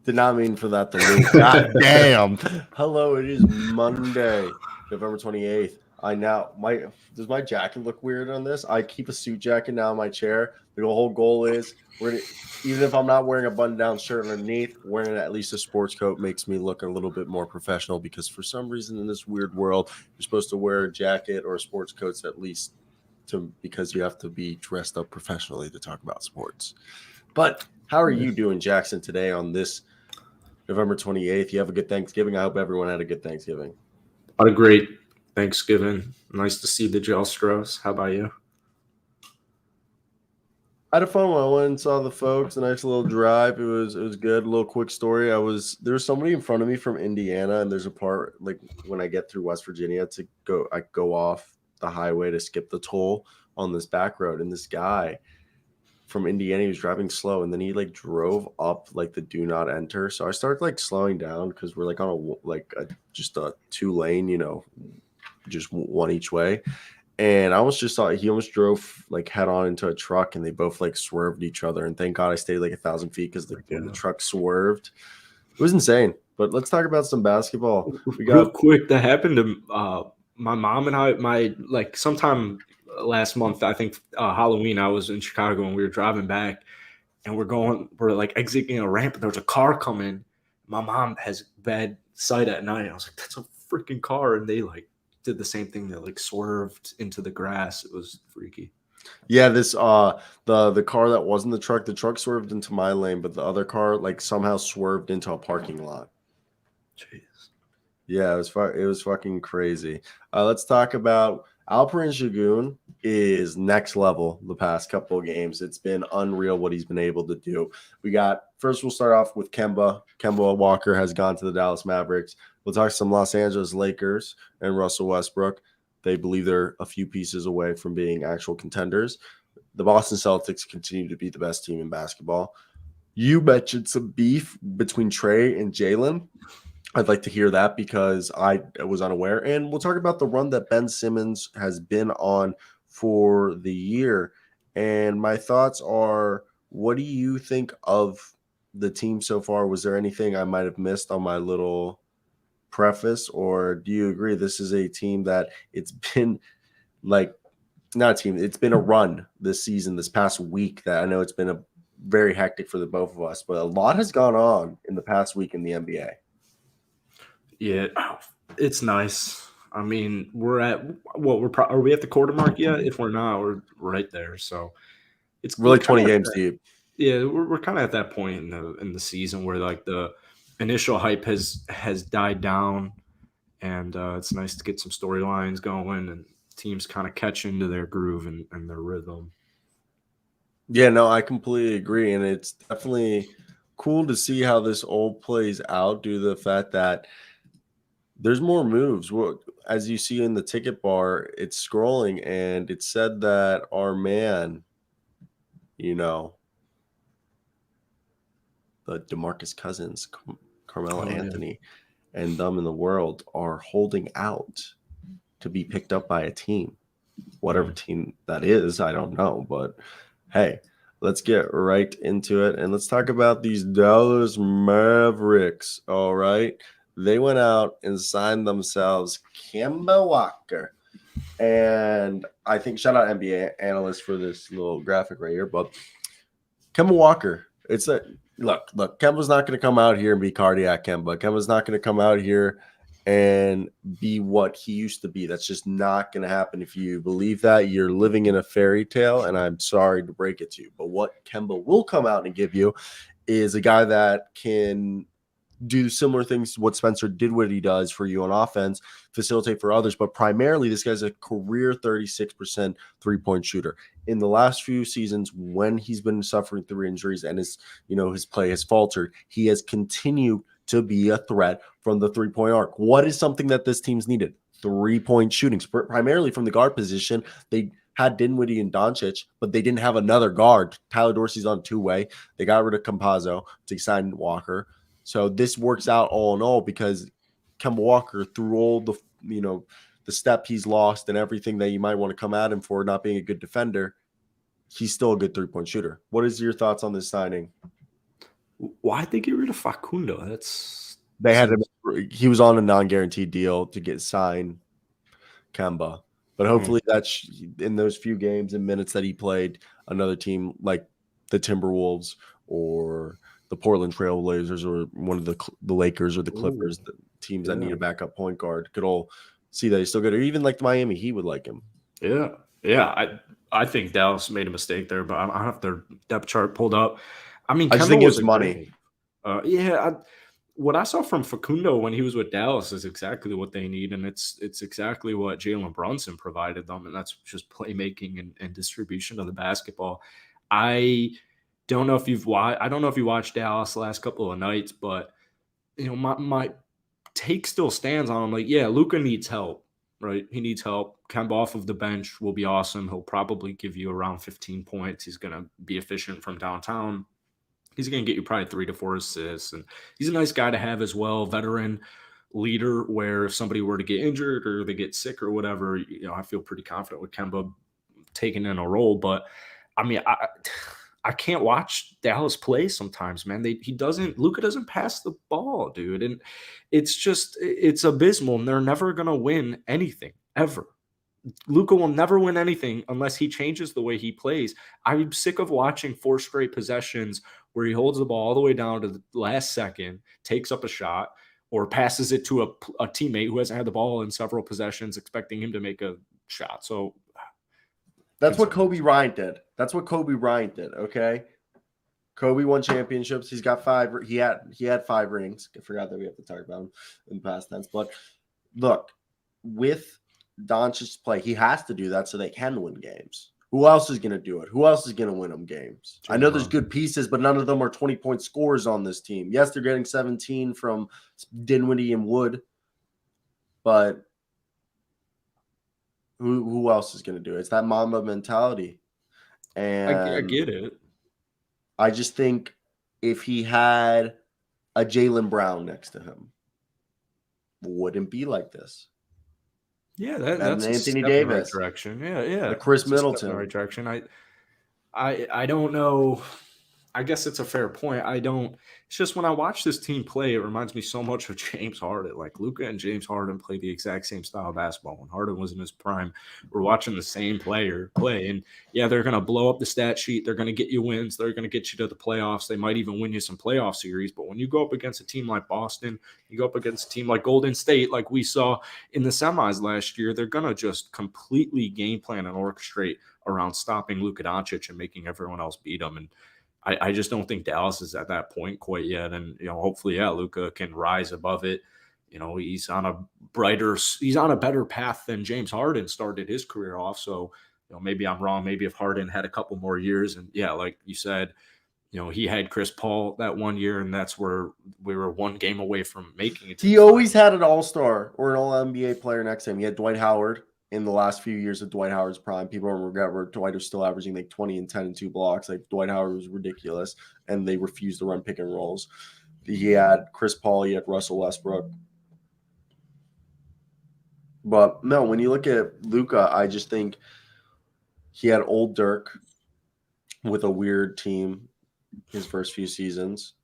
Did not mean for that to leak. God damn. Hello, it is Monday, November 28th. Does my jacket look weird on this? I keep a suit jacket now in my chair. The whole goal is even if I'm not wearing a button-down shirt underneath, wearing at least a sports coat makes me look a little bit more professional because for some reason in this weird world, you're supposed to wear a jacket or a sports coat at least because you have to be dressed up professionally to talk about sports. But how are you doing, Jackson, today on this November 28th? You have a good Thanksgiving. I hope everyone had a good Thanksgiving. What a great Thanksgiving. Nice to see the Jelstros. How about you? I had a fun one. I went and saw the folks. A nice little drive. It was good. A little quick story. There was somebody in front of me from Indiana, and there's a part like when I get through West Virginia I go off the highway to skip the toll on this back road, and this guy from Indiana, he was driving slow, and then he like drove up like the do not enter. So I started like slowing down because we're like on just a 2-lane, just one each way. And I almost just saw he almost drove like head on into a truck, and they both like swerved each other. And thank God I stayed like 1,000 feet because when the truck swerved, it was insane. But let's talk about some basketball. Real quick, that happened to my mom and I. Sometime last month, I think Halloween, I was in Chicago and we were driving back, and we're like exiting a ramp, and there was a car coming. My mom has bad sight at night. I was like, that's a freaking car. And they like did the same thing. They like swerved into the grass. It was freaky. Yeah, this the car that wasn't the truck swerved into my lane, but the other car like somehow swerved into a parking lot. Jeez. Yeah, it was fucking crazy. Let's talk about Alperen Sengun is next level the past couple of games. It's been unreal what he's been able to do. First we'll start off with Kemba. Kemba Walker has gone to the Dallas Mavericks. We'll talk some Los Angeles Lakers and Russell Westbrook. They believe they're a few pieces away from being actual contenders. The Boston Celtics continue to be the best team in basketball. You mentioned some beef between Trae and Jalen. I'd like to hear that because I was unaware. And we'll talk about the run that Ben Simmons has been on for the year. And my thoughts are, what do you think of the team so far? Was there anything I might have missed on my little preface? Or do you agree this is a team that it's been like – not a team. It's been a run this season, this past week that I know it's been a very hectic for the both of us. But a lot has gone on in the past week in the NBA. Yeah, it's nice. I mean, we're at are we at the quarter mark yet? If we're not, we're right there. So we're like 20 games deep. Yeah, we're kind of at that point in the season where like the initial hype has died down, and it's nice to get some storylines going and teams kind of catch into their groove and their rhythm. Yeah, no, I completely agree, and it's definitely cool to see how this all plays out due to the fact that there's more moves. Well, as you see in the ticket bar, it's scrolling, and it said that our man, the DeMarcus Cousins, Carmelo Anthony, and them in the world are holding out to be picked up by a team. Whatever team that is, I don't know. But, hey, let's get right into it, and let's talk about these Dallas Mavericks, all right? They went out and signed themselves Kemba Walker. And I think shout out NBA analyst for this little graphic right here. But Kemba Walker, look, Kemba's not going to come out here and be cardiac Kemba. Kemba's not going to come out here and be what he used to be. That's just not going to happen. If you believe that, you're living in a fairy tale, and I'm sorry to break it to you. But what Kemba will come out and give you is a guy that can do similar things to what Spencer did, what he does for you on offense, facilitate for others. But primarily, this guy's a career 36% three-point shooter. In the last few seasons, when he's been suffering through injuries and his play has faltered, he has continued to be a threat from the three-point arc. What is something that this team's needed? Three-point shooting, primarily from the guard position. They had Dinwiddie and Doncic, but they didn't have another guard. Tyler Dorsey's on two-way. They got rid of Campazzo to sign Walker. So this works out all in all because Kemba Walker, through all the the step he's lost and everything that you might want to come at him for not being a good defender, he's still a good three-point shooter. What is your thoughts on this signing? Why'd they get rid of Facundo? They had him. He was on a non-guaranteed deal to get signed Kemba, but hopefully that's in those few games and minutes that he played, another team like the Timberwolves or the Portland Trail Blazers or one of the Lakers or the Clippers, the teams that need a backup point guard, could all see that he's still good. Or even like the Miami Heat would like him. Yeah. I think Dallas made a mistake there, but I don't have their depth chart pulled up. I mean, I just think it's money. What I saw from Facundo when he was with Dallas is exactly what they need, and it's exactly what Jalen Brunson provided them, and that's just playmaking and distribution of the basketball. I don't know if you've watched. I don't know if you watched Dallas the last couple of nights, but my take still stands on him. Like, yeah, Luka needs help, right? He needs help. Kemba off of the bench will be awesome. He'll probably give you around 15 points. He's going to be efficient from downtown. He's going to get you probably 3 to 4 assists. And he's a nice guy to have as well, veteran leader, where if somebody were to get injured or they get sick or whatever, I feel pretty confident with Kemba taking in a role. But I mean, I can't watch Dallas play sometimes, man. Luka doesn't pass the ball, dude. And it's abysmal. And they're never going to win anything ever. Luka will never win anything unless he changes the way he plays. I'm sick of watching 4 straight possessions where he holds the ball all the way down to the last second, takes up a shot, or passes it to a teammate who hasn't had the ball in several possessions, expecting him to make a shot. So that's what Kobe Bryant did. Okay. Kobe won championships. He's got 5. He had 5 rings. I forgot that we have to talk about him in past tense. But look, with Doncic's play, he has to do that so they can win games. Who else is going to do it? Who else is going to win them games? I know there's good pieces, but none of them are 20-point scorers on this team. Yes, they're getting 17 from Dinwiddie and Wood, but who else is going to do it? It's that Mamba mentality. And I get it. I just think if he had a Jaylen Brown next to him, wouldn't be like this. Yeah, that's Anthony Davis. Davis. Right direction. Yeah. Chris Middleton. In the right direction. I don't know. I guess it's a fair point. It's just when I watch this team play, it reminds me so much of James Harden. Like Luka and James Harden play the exact same style of basketball. When Harden was in his prime, we're watching the same player play. And yeah, they're going to blow up the stat sheet. They're going to get you wins. They're going to get you to the playoffs. They might even win you some playoff series. But when you go up against a team like Boston, you go up against a team like Golden State, like we saw in the semis last year, they're going to just completely game plan and orchestrate around stopping Luka Doncic and making everyone else beat them. And I just don't think Dallas is at that point quite yet. And, hopefully, Luka can rise above it. He's on a better path than James Harden started his career off. So, maybe I'm wrong. Maybe if Harden had a couple more years and like you said, he had Chris Paul that one year, and that's where we were one game away from making it. He always had an all-star or an all-NBA player next to him. He had Dwight Howard in the last few years of Dwight Howard's prime. People don't regret where Dwight was still averaging like 20 and 10 and 2 blocks. Like Dwight Howard was ridiculous, and they refused to run pick and rolls. He had Chris Paul. He had Russell Westbrook. But no, when you look at Luka, I just think he had old Dirk with a weird team his first few seasons.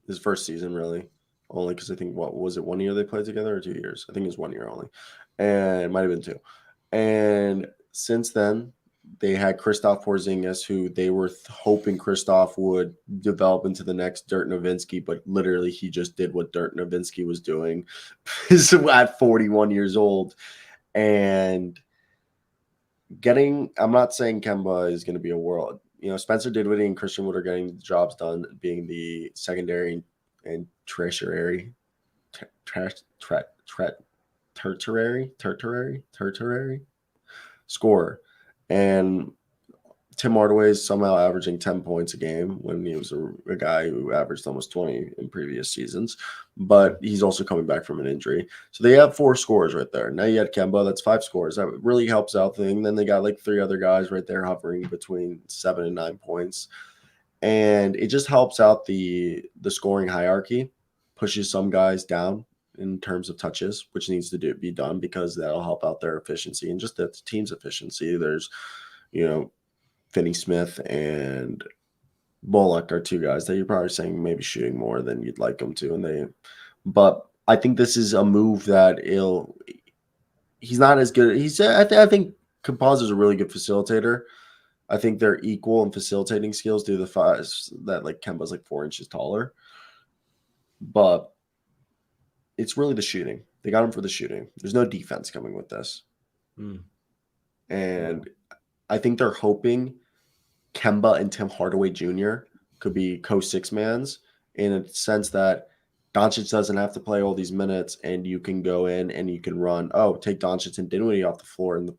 His first season, really. Only because I think, what was it, 1 year they played together or 2 years? I think it was 1 year only. And it might have been 2. And since then, they had Kristaps Porzingis, who they were hoping Kristaps would develop into the next Dirk Nowitzki, but literally he just did what Dirk Nowitzki was doing at 41 years old. And I'm not saying Kemba is going to be a world. Spencer Dinwiddie and Christian Wood are getting the jobs done, being the secondary and tertiary scorer. And Tim Hardaway is somehow averaging 10 points a game when he was a guy who averaged almost 20 in previous seasons. But he's also coming back from an injury. So they have 4 scorers right there. Now you had Kemba, that's 5 scores. That really helps out the thing. Then they got like 3 other guys right there hovering between 7 and 9 points. And it just helps out the scoring hierarchy, pushes some guys down in terms of touches, which needs to be done because that'll help out their efficiency and just the team's efficiency. There's, Finney Smith and Bullock are two guys that you're probably saying maybe shooting more than you'd like them to, but I think this is a move that he's not as good. I think Campazzo's a really good facilitator. I think they're equal in facilitating skills due to the fact that like Kemba's like 4 inches taller, but it's really the shooting. They got him for the shooting. There's no defense coming with this, and I think they're hoping Kemba and Tim Hardaway Jr. could be co-six mans in a sense that Doncic doesn't have to play all these minutes, and you can go in and you can run. Oh, take Doncic and Dinwiddie off the floor, and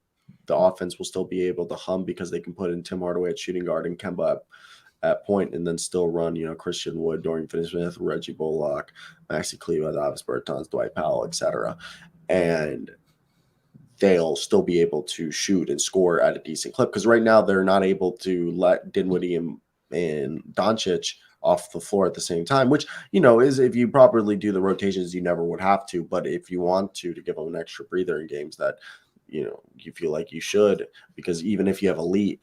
the offense will still be able to hum because they can put in Tim Hardaway at shooting guard and Kemba at point, and then still run, Christian Wood, Dorian Finney-Smith, Reggie Bullock, Maxi Kleber, Davis Bertans, Dwight Powell, etc. And they'll still be able to shoot and score at a decent clip because right now they're not able to let Dinwiddie and Doncic off the floor at the same time, which, is if you properly do the rotations, you never would have to. But if you want to give them an extra breather in games that, you feel like you should, because even if you have a lead,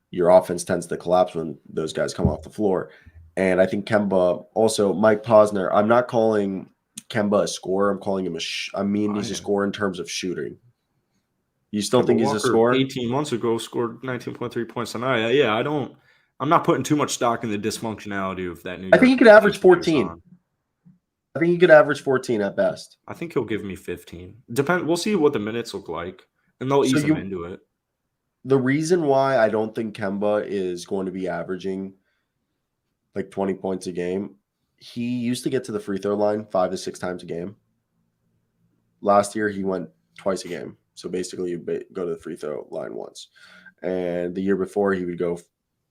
your offense tends to collapse when those guys come off the floor. And I think Kemba also, Mike Posner, I'm not calling Kemba a scorer. I'm calling him he's a scorer in terms of shooting. You still think he's a scorer? 18 months ago scored 19.3 points a night. Yeah, I'm not putting too much stock in the dysfunctionality of that New York. I think he could average 14. I think he could average 14 at best. I think he'll give me 15. We'll see what the minutes look like, and they'll ease him into it. The reason why I don't think Kemba is going to be averaging like 20 points a game, he used to get to the free throw line 5 to 6 times a game. Last year, he went twice a game. So basically, you go to the free throw line once. And the year before, he would go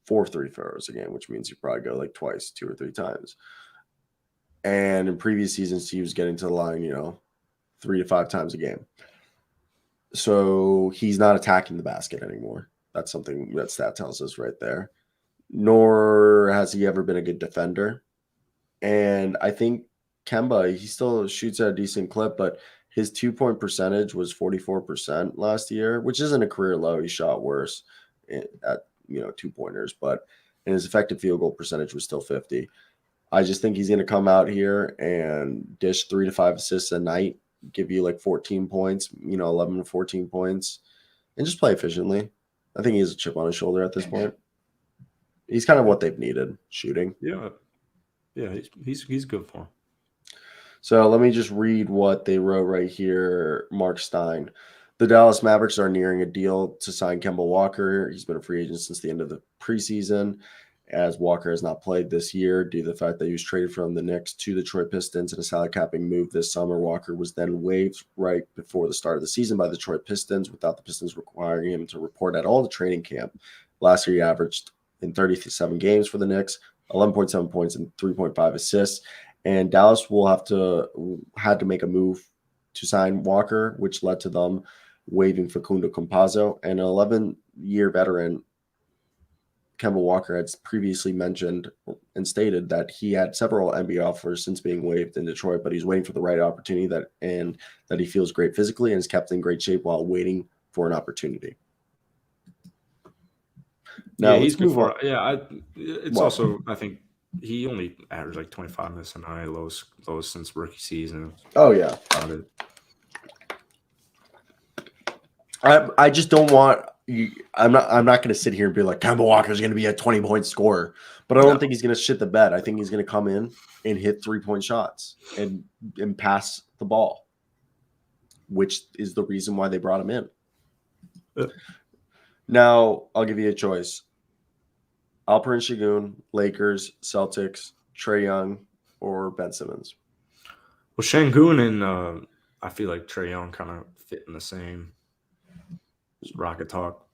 4 free throws a game, which means you probably go like twice, 2 or 3 times. And in previous seasons, he was getting to the line, 3 to 5 times a game. So he's not attacking the basket anymore. That's something that stat tells us right there. Nor has he ever been a good defender. And I think Kemba, he still shoots at a decent clip, but his 2-point percentage was 44% last year, which isn't a career low. He shot worse at 2-pointers, but his effective field goal percentage was still 50. I just think he's going to come out here and dish 3 to 5 assists a night, give you like 14 points, 11 to 14 points, and just play efficiently. I think he has a chip on his shoulder at this point. He's kind of what they've needed, shooting. Yeah, he's good for him. So let me just read what they wrote right here. Mark Stein. The Dallas Mavericks are nearing a deal to sign Kemba Walker. He's been a free agent since the end of the preseason, as Walker has not played this year due to the fact that he was traded from the Knicks to the Detroit Pistons in a salary capping move this summer. Walker was then waived right before the start of the season by the Detroit Pistons, without the Pistons requiring him to report at all to training camp. Last year, he averaged in 37 games for the Knicks, 11.7 points and 3.5 assists. And Dallas had to make a move to sign Walker, which led to them waiving Facundo Campazzo. And an 11-year veteran, Kemba Walker, had previously mentioned and stated that he had several NBA offers since being waived in Detroit, but he's waiting for the right opportunity that he feels great physically and is kept in great shape while waiting for an opportunity. Now, he's good for it. Yeah, also, I think, he only averaged like 25 minutes a night, lowest since rookie season. Oh, yeah. I just don't want you. I'm not going to sit here and be like, Kemba Walker is going to be a 20-point scorer, but I don't think he's going to shit the bed. I think he's going to come in and hit 3-point shots and pass the ball, which is the reason why they brought him in. Now, I'll give you a choice. Alperen Sengun, Lakers, Celtics, Trae Young, or Ben Simmons? Well, Sengun and I feel like Trae Young kind of fit in the same. Just rocket talk.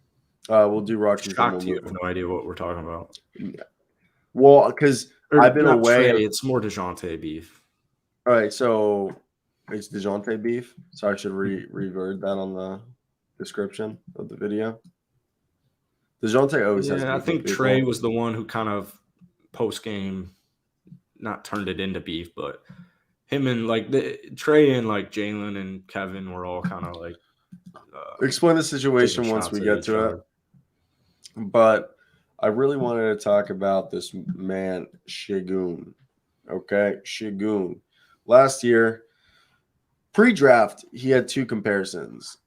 We'll do rocket talk. You have no idea what we're talking about. Yeah. Well, because I've been away. Trae, it's more DeJounte beef. All right, so it's DeJounte beef. So I should revert that on the description of the video. DeJounte always has. I think Trae was the one who kind of post game, not turned it into beef, but him and like Trae and like Jalen and Kevin were all kind of like Explain the taking situation once shots we at get each to it. other. But I really wanted to talk about this man, Sengun. Okay, Sengun. Last year, pre-draft, he had two comparisons.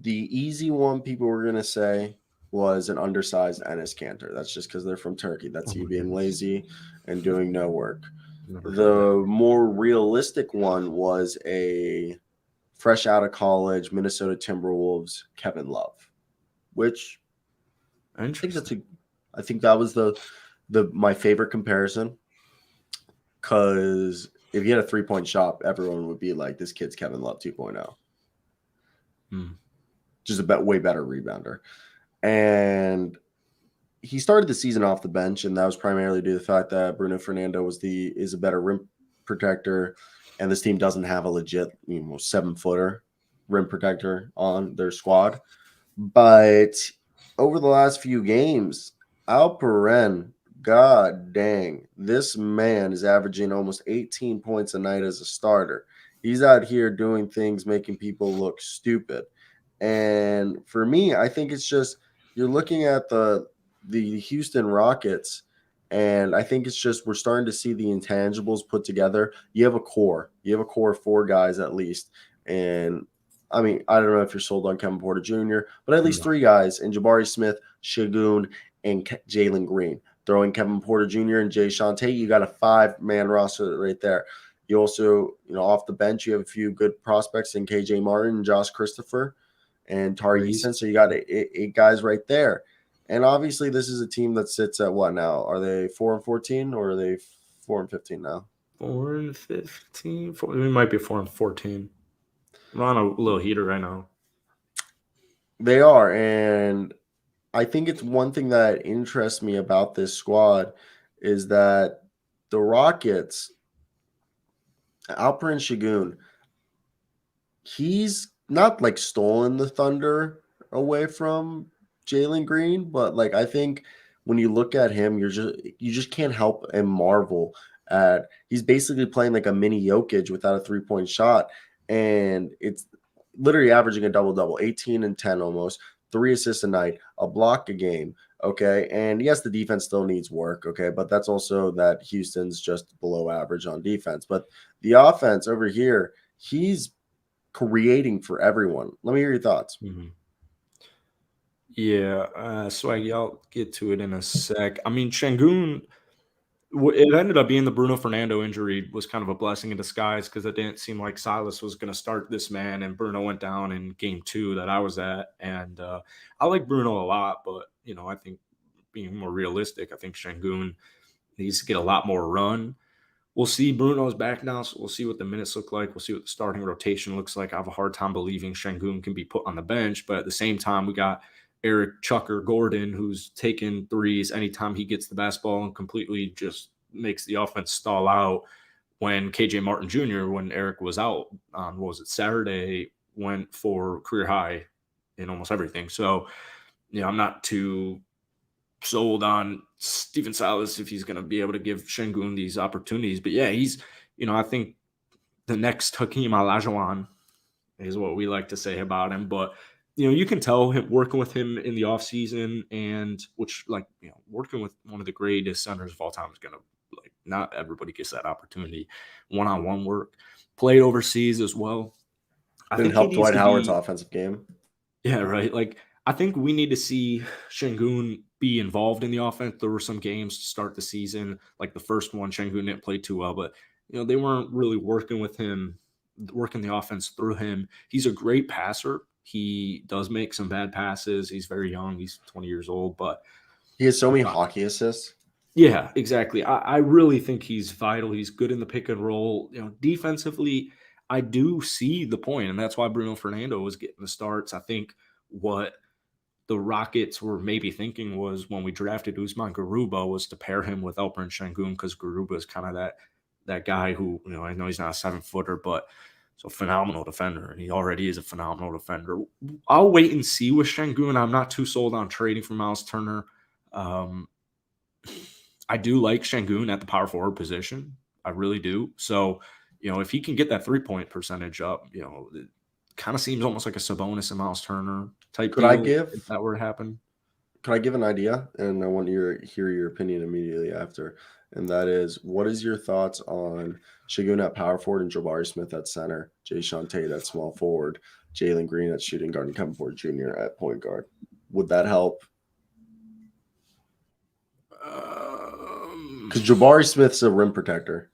The easy one people were going to say was an undersized Enes Kanter. That's just because they're from Turkey. That's Oh you my being goodness. lazy and doing no work. Never heard that. The more realistic one was a fresh out of college Minnesota Timberwolves Kevin Love, which Interesting. I think that was the my favorite comparison, because if you had a 3-point shot, everyone would be like, this kid's Kevin Love 2.0. Just a way better rebounder. And he started the season off the bench, and that was primarily due to the fact that Bruno Fernando is a better rim protector, and this team doesn't have a legit 7-footer rim protector on their squad. But over the last few games, Alperen, god dang, this man is averaging almost 18 points a night as a starter. He's out here doing things, making people look stupid. And for me, I think it's just you're looking at the Houston Rockets, and I think it's just we're starting to see the intangibles put together. You have a core. You have a core of 4 guys at least. And I mean, I don't know if you're sold on Kevin Porter Jr., but at least No. 3 guys in Jabari Smith, Sengun, and Jalen Green. Throwing Kevin Porter Jr. and Jay Tate, you got a 5-man roster right there. You also, off the bench, you have a few good prospects in KJ Martin and Josh Christopher and Tari Eason. So you got 8 guys right there. And obviously, this is a team that sits at what now? Are they 4-14 or are they 4-15 now? 4-15. We might be 4-14. I'm on a little heater right now. They are, and I think it's one thing that interests me about this squad is that the Rockets, Alperen Sengun, he's not like stolen the thunder away from Jalen Green, but like I think when you look at him, you just can't help and marvel at he's basically playing like a mini Jokic without a 3-point shot, and it's literally averaging a double-double, 18 and 10 almost, 3 assists a night, a block a game. Okay. And yes, the defense still needs work. Okay. But that's also that Houston's just below average on defense. But the offense over here, he's creating for everyone. Let me hear your thoughts. Mm-hmm. Yeah, Swaggy, I'll get to it in a sec. I mean, Sengun, it ended up being the Bruno Fernando injury was kind of a blessing in disguise because it didn't seem like Silas was going to start this man, and Bruno went down in game 2 that I was at. And I like Bruno a lot, but, I think being more realistic, I think Sengun needs to get a lot more run. We'll see. Bruno's back now, so we'll see what the minutes look like. We'll see what the starting rotation looks like. I have a hard time believing Sengun can be put on the bench, but at the same time, we got Eric Chucker Gordon, who's taking threes anytime he gets the basketball and completely just makes the offense stall out. When KJ Martin Jr., when Eric was out on, Saturday, went for career high in almost everything. So, I'm not too sold on Stephen Silas if he's going to be able to give Sengun these opportunities. But yeah, he's, I think the next Hakeem Olajuwon is what we like to say about him. But, you can tell him working with him in the offseason and working with one of the greatest centers of all time is going to, not everybody gets that opportunity. One-on-one work. Played overseas as well. I And think he help needs Dwight to Howard's be. offensive game. Yeah, right. I think we need to see Sengun be involved in the offense. There were some games to start the season, like the first one, Sengun didn't play too well, but they weren't really working with him, working the offense through him. He's a great passer. He does make some bad passes. He's very young. He's 20 years old, but He has so many hockey assists. yeah, exactly. I really think he's vital. He's good in the pick and roll. Defensively, I do see the point, and that's why Bruno Fernando was getting the starts. I think what the Rockets were maybe thinking was when we drafted Usman Garuba was to pair him with Alperen Sengun because Garuba is kind of that guy who, I know he's not a 7-footer, but he's a phenomenal defender, and he already is a phenomenal defender. I'll wait and see with Sengun. I'm not too sold on trading for Miles Turner. I do like Sengun at the power forward position. I really do. So, if he can get that 3-point percentage up, kind of seems almost like a Sabonis and Miles Turner type Could I deal give if that were to happen. could I give an idea? And I want you to hear your opinion immediately after. And that is, what is your thoughts on Shagun at power forward and Jabari Smith at center, Jay Sean Tate at small forward, Jalen Green at shooting guard, and Kemba Porter Jr. at point guard? Would that help? Because Jabari Smith's a rim protector.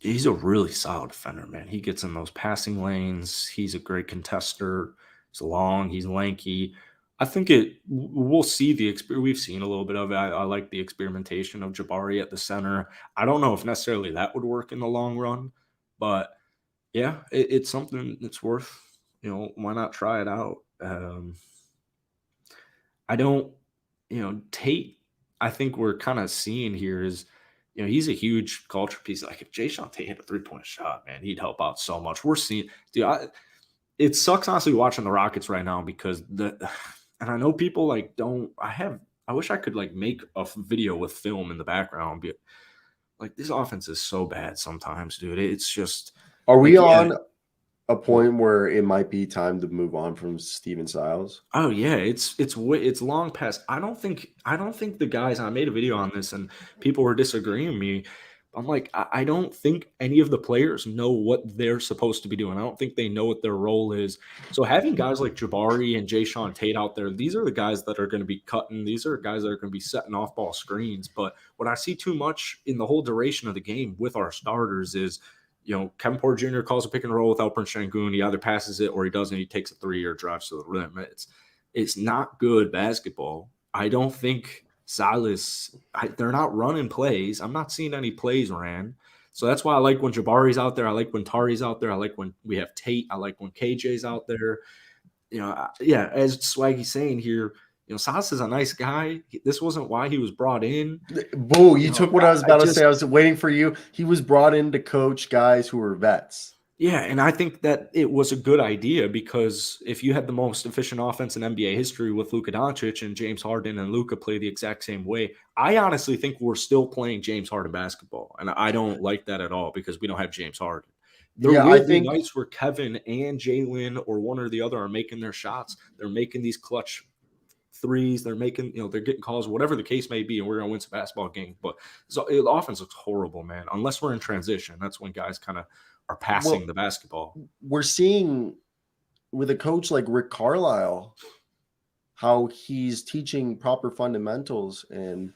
He's a really solid defender, man. He gets in those passing lanes. He's a great contester. He's long. He's lanky. I think we'll see we've seen a little bit of it. I like the experimentation of Jabari at the center. I don't know if necessarily that would work in the long run, but yeah, it's something that's worth, why not try it out? I don't, Tate, I think we're kind of seeing here is, he's a huge culture piece. Like if Jay Sean Tate hit a 3-point shot, man, he'd help out so much. We're seeing, dude, it sucks honestly watching the Rockets right now because and I know people I wish I could like make a video with film in the background. But like this offense is so bad sometimes, dude. It's just. Are we like, on a point where it might be time to move on from Steven Siles? Oh yeah, it's long past. I don't think the guys. I made a video on this and people were disagreeing with me. I'm like, I don't think any of the players know what they're supposed to be doing. I don't think they know what their role is. So having guys like Jabari and Jay Sean Tate out there, these are the guys that are going to be cutting. These are guys that are going to be setting off ball screens. But what I see too much in the whole duration of the game with our starters is, Kevin Porter Jr. calls a pick and roll with Alperen Sengun. He either passes it or he doesn't. He takes a 3 or drives to the rim. It's not good basketball. I don't think Silas, they're not running plays. I'm not seeing any plays ran. So that's why I like when Jabari's out there. I like when Tari's out there. I like when we have Tate. I like when KJ's out there. As Swaggy's saying here, Silas is a nice guy. This wasn't why he was brought in. Boo, you took what I was about to say. I was waiting for you. He was brought in to coach guys who were vets. Yeah, and I think that it was a good idea because if you had the most efficient offense in NBA history with Luka Doncic and James Harden and Luka play the exact same way, I honestly think we're still playing James Harden basketball. And I don't like that at all because we don't have James Harden. There will be nights where Kevin and Jalen or one or the other are making their shots. They're making these clutch threes. They're making, they're getting calls, whatever the case may be, and we're going to win some basketball games. But so the offense looks horrible, man. Unless we're in transition, that's when guys kind of are passing the basketball. We're seeing with a coach like Rick Carlisle how he's teaching proper fundamentals and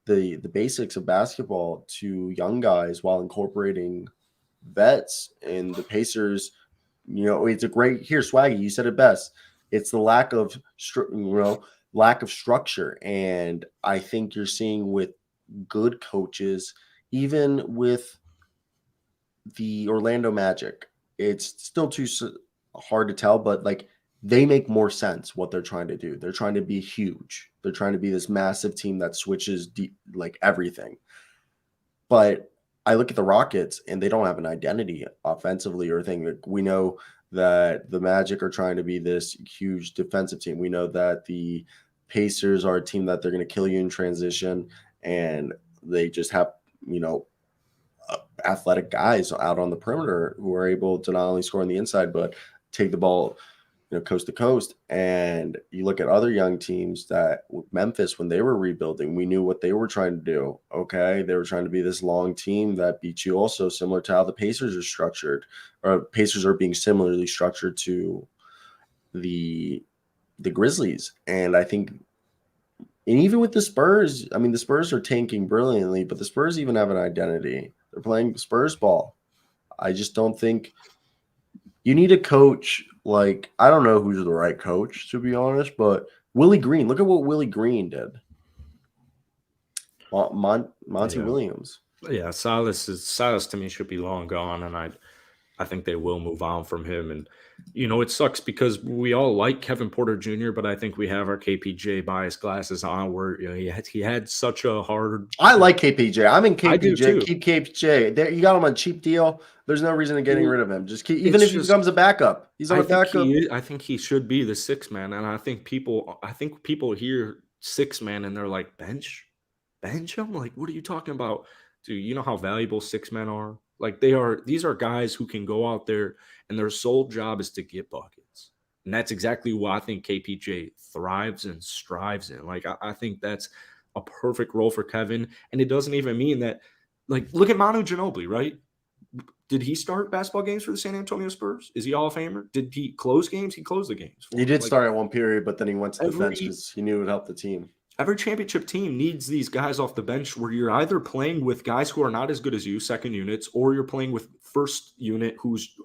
the basics of basketball to young guys while incorporating vets. And the Pacers, it's a great, here, Swaggy, you said it best. It's the lack of structure. And I think you're seeing with good coaches, even with the Orlando Magic, it's still too hard to tell, but like they make more sense what they're trying to do. They're trying to be huge. They're trying to be this massive team that switches like everything. But I look at the Rockets and they don't have an identity offensively or thing. Like we know that the Magic are trying to be this huge defensive team. We know that the Pacers are a team that they're going to kill you in transition, and they just have, athletic guys out on the perimeter who are able to not only score on the inside but take the ball coast to coast. And you look at other young teams that with Memphis, when they were rebuilding, we knew what they were trying to do. Okay, they were trying to be this long team that beat you, also similar to how the Pacers are structured, or Pacers are being similarly structured to the Grizzlies. And I think, and even with the Spurs, I mean, the Spurs are tanking brilliantly, but the Spurs even have an identity. They're playing Spurs ball. I just don't think you need a coach. Like, I don't know who's the right coach, to be honest, but Willie Green. Look at what Willie Green did. Monty Williams. Yeah, Silas to me should be long gone, and I think they will move on from him. And it sucks because we all like Kevin Porter Jr., but I think we have our KPJ bias glasses on where he had such a hard. I like KPJ. I'm in KPJ. Keep KPJ. There, you got him on a cheap deal. There's no reason to getting rid of him. Just keep, even if he becomes a backup. He's on a backup. I think he should be the sixth man, and I think people hear six man and they're like bench him. Like, what are you talking about, dude? You know how valuable six men are. Like these are guys who can go out there and their sole job is to get buckets. And that's exactly what I think KPJ thrives and strives in. Like I think that's a perfect role for Kevin. And it doesn't even mean that, like, look at Manu Ginobili, right? Did he start basketball games for the San Antonio Spurs? Is he Hall of Famer? Did he close games? He closed the games. He did start at one period, but then he went to the bench Every because he knew it would help the team. every championship team needs these guys off the bench where you're either playing with guys who are not as good as you, second units, or you're playing with first unit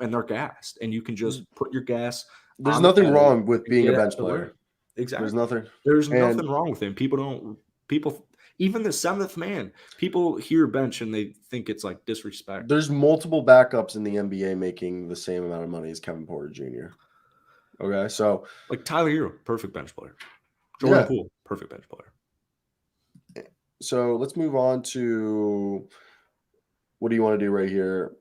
and they're gassed, and you can just put your gas. There's on the nothing pedal wrong with and being a get bench after player. it. Exactly. There's There's nothing wrong with him. People, even the seventh man, people hear bench and they think it's like disrespect. There's multiple backups in the NBA making the same amount of money as Kevin Porter Jr. Okay, so Like Tyler Hero, perfect bench player. Jordan Poole, perfect bench player. So let's move on to what do you want to do right here?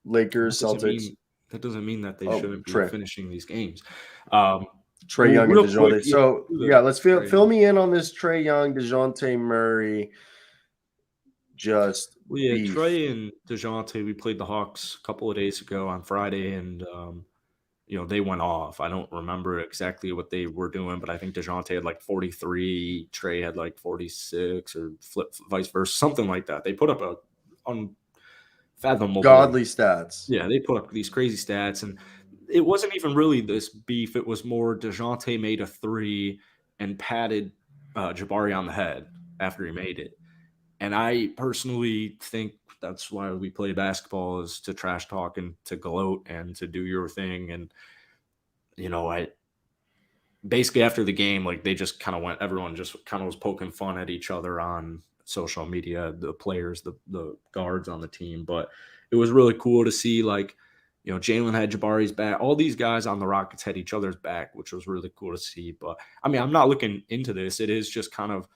Lakers, Celtics. That doesn't mean that they shouldn't be finishing these games. Trae Young and DeJounte. Quick, so let's fill me in on this Trae Young, DeJounte Murray. Trae and DeJounte, we played the Hawks a couple of days ago on Friday, and they went off. I don't remember exactly what they were doing, but I think DeJounte had like 43, Trae had like 46, or vice versa, something like that. They put up a unfathomable, godly stats. Yeah, they put up these crazy stats, and it wasn't even really this beef. It was more DeJounte made a 3 and patted Jabari on the head after he made it. And I personally think that's why we play basketball, is to trash talk and to gloat and to do your thing. And, I basically after the game, like they just kind of everyone just kind of was poking fun at each other on social media, the players, the guards on the team. But it was really cool to see, like, Jalen had Jabari's back. All these guys on the Rockets had each other's back, which was really cool to see. But, I mean, I'm not looking into this. It is just kind of,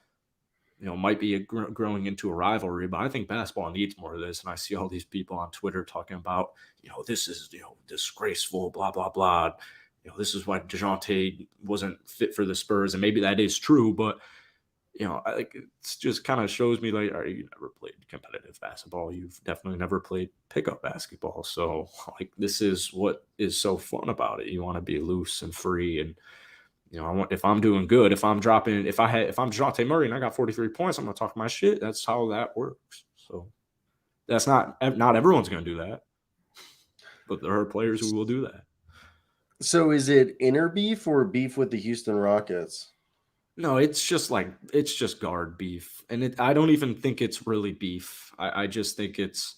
might be growing into a rivalry, but I think basketball needs more of this. And I see all these people on Twitter talking about, this is, disgraceful, blah, blah, blah. This is why DeJounte wasn't fit for the Spurs. And maybe that is true, but, it's just kind of shows me, like, you never played competitive basketball. You've definitely never played pickup basketball. So, like, this is what is so fun about it. You want to be loose and free, and if I'm doing good, if I'm DeJounte Murray and I got 43 points, I'm gonna talk my shit. That's how that works. So that's not everyone's gonna do that, but there are players who will do that. So is it inner beef or beef with the Houston Rockets? No, it's just guard beef, and I don't even think it's really beef. I just think it's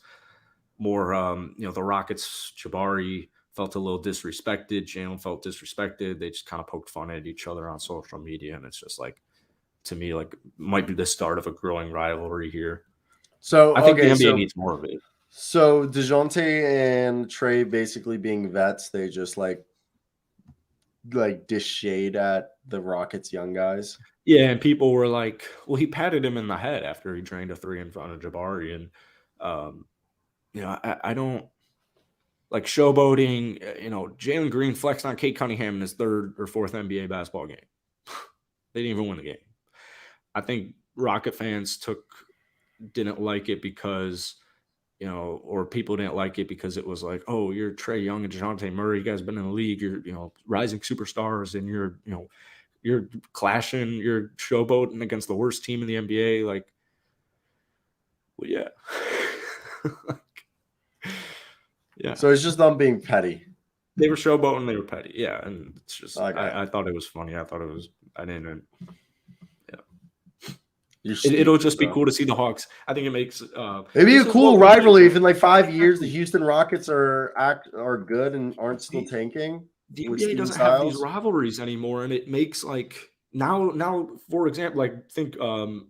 more, the Rockets, Jabari felt a little disrespected. Jalen felt disrespected. They just kind of poked fun at each other on social media. And it's just like, to me, like, might be the start of a growing rivalry here. So I think the NBA needs more of it. So DeJounte and Trae basically being vets, they just like dish shade at the Rockets young guys. Yeah, and people were like, well, he patted him in the head after he drained a 3 in front of Jabari. And, I don't like showboating. Jalen Green flexed on Kate Cunningham in his 3rd or 4th NBA basketball game. They didn't even win the game. I think Rocket fans didn't like it because, or people didn't like it because it was like, oh, you're Trae Young and DeJounte Murray. You guys have been in the league. You're, rising superstars, and you're clashing, you're showboating against the worst team in the NBA. Like, well, yeah. Yeah. So it's just them being petty. They were showboating. They were petty. Yeah. And it's just, I thought it was funny. I didn't. Yeah. It'll just be cool to see the Hawks. I think it makes. Maybe a cool rivalry if in like 5 years the Houston Rockets are good and aren't still tanking. The NBA doesn't have these rivalries anymore, and it makes like now, for example, like think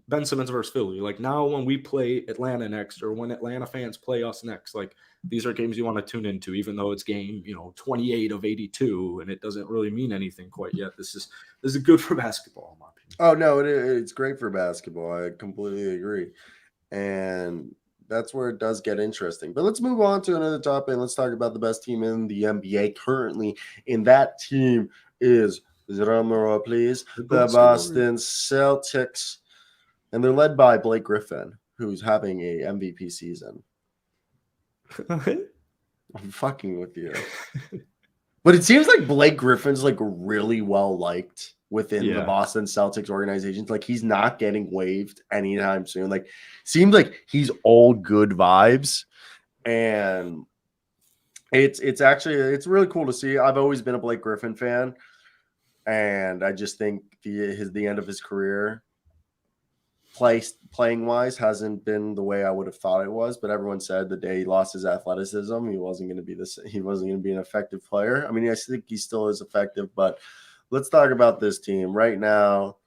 Ben Simmons versus Philly. Like now, when we play Atlanta next, or when Atlanta fans play us next, like these are games you want to tune into, even though it's game 28 of 82, and it doesn't really mean anything quite yet. This is good for basketball, in my opinion. Oh no, it's great for basketball. I completely agree, and that's where it does get interesting. But let's move on to another topic, and let's talk about the best team in the NBA currently. And that team is, drum roll, please, the Boston Celtics. And they're led by Blake Griffin, who's having a MVP season. I'm fucking with you. But it seems like Blake Griffin's like really well liked within the Boston Celtics organization. Like he's not getting waived anytime soon. Like seems like he's all good vibes. And it's actually really cool to see. I've always been a Blake Griffin fan. And I just think the end of his career playing wise hasn't been the way I would have thought it was, but everyone said the day he lost his athleticism, he wasn't going to be an effective player. I mean, I think he still is effective, but let's talk about this team right now.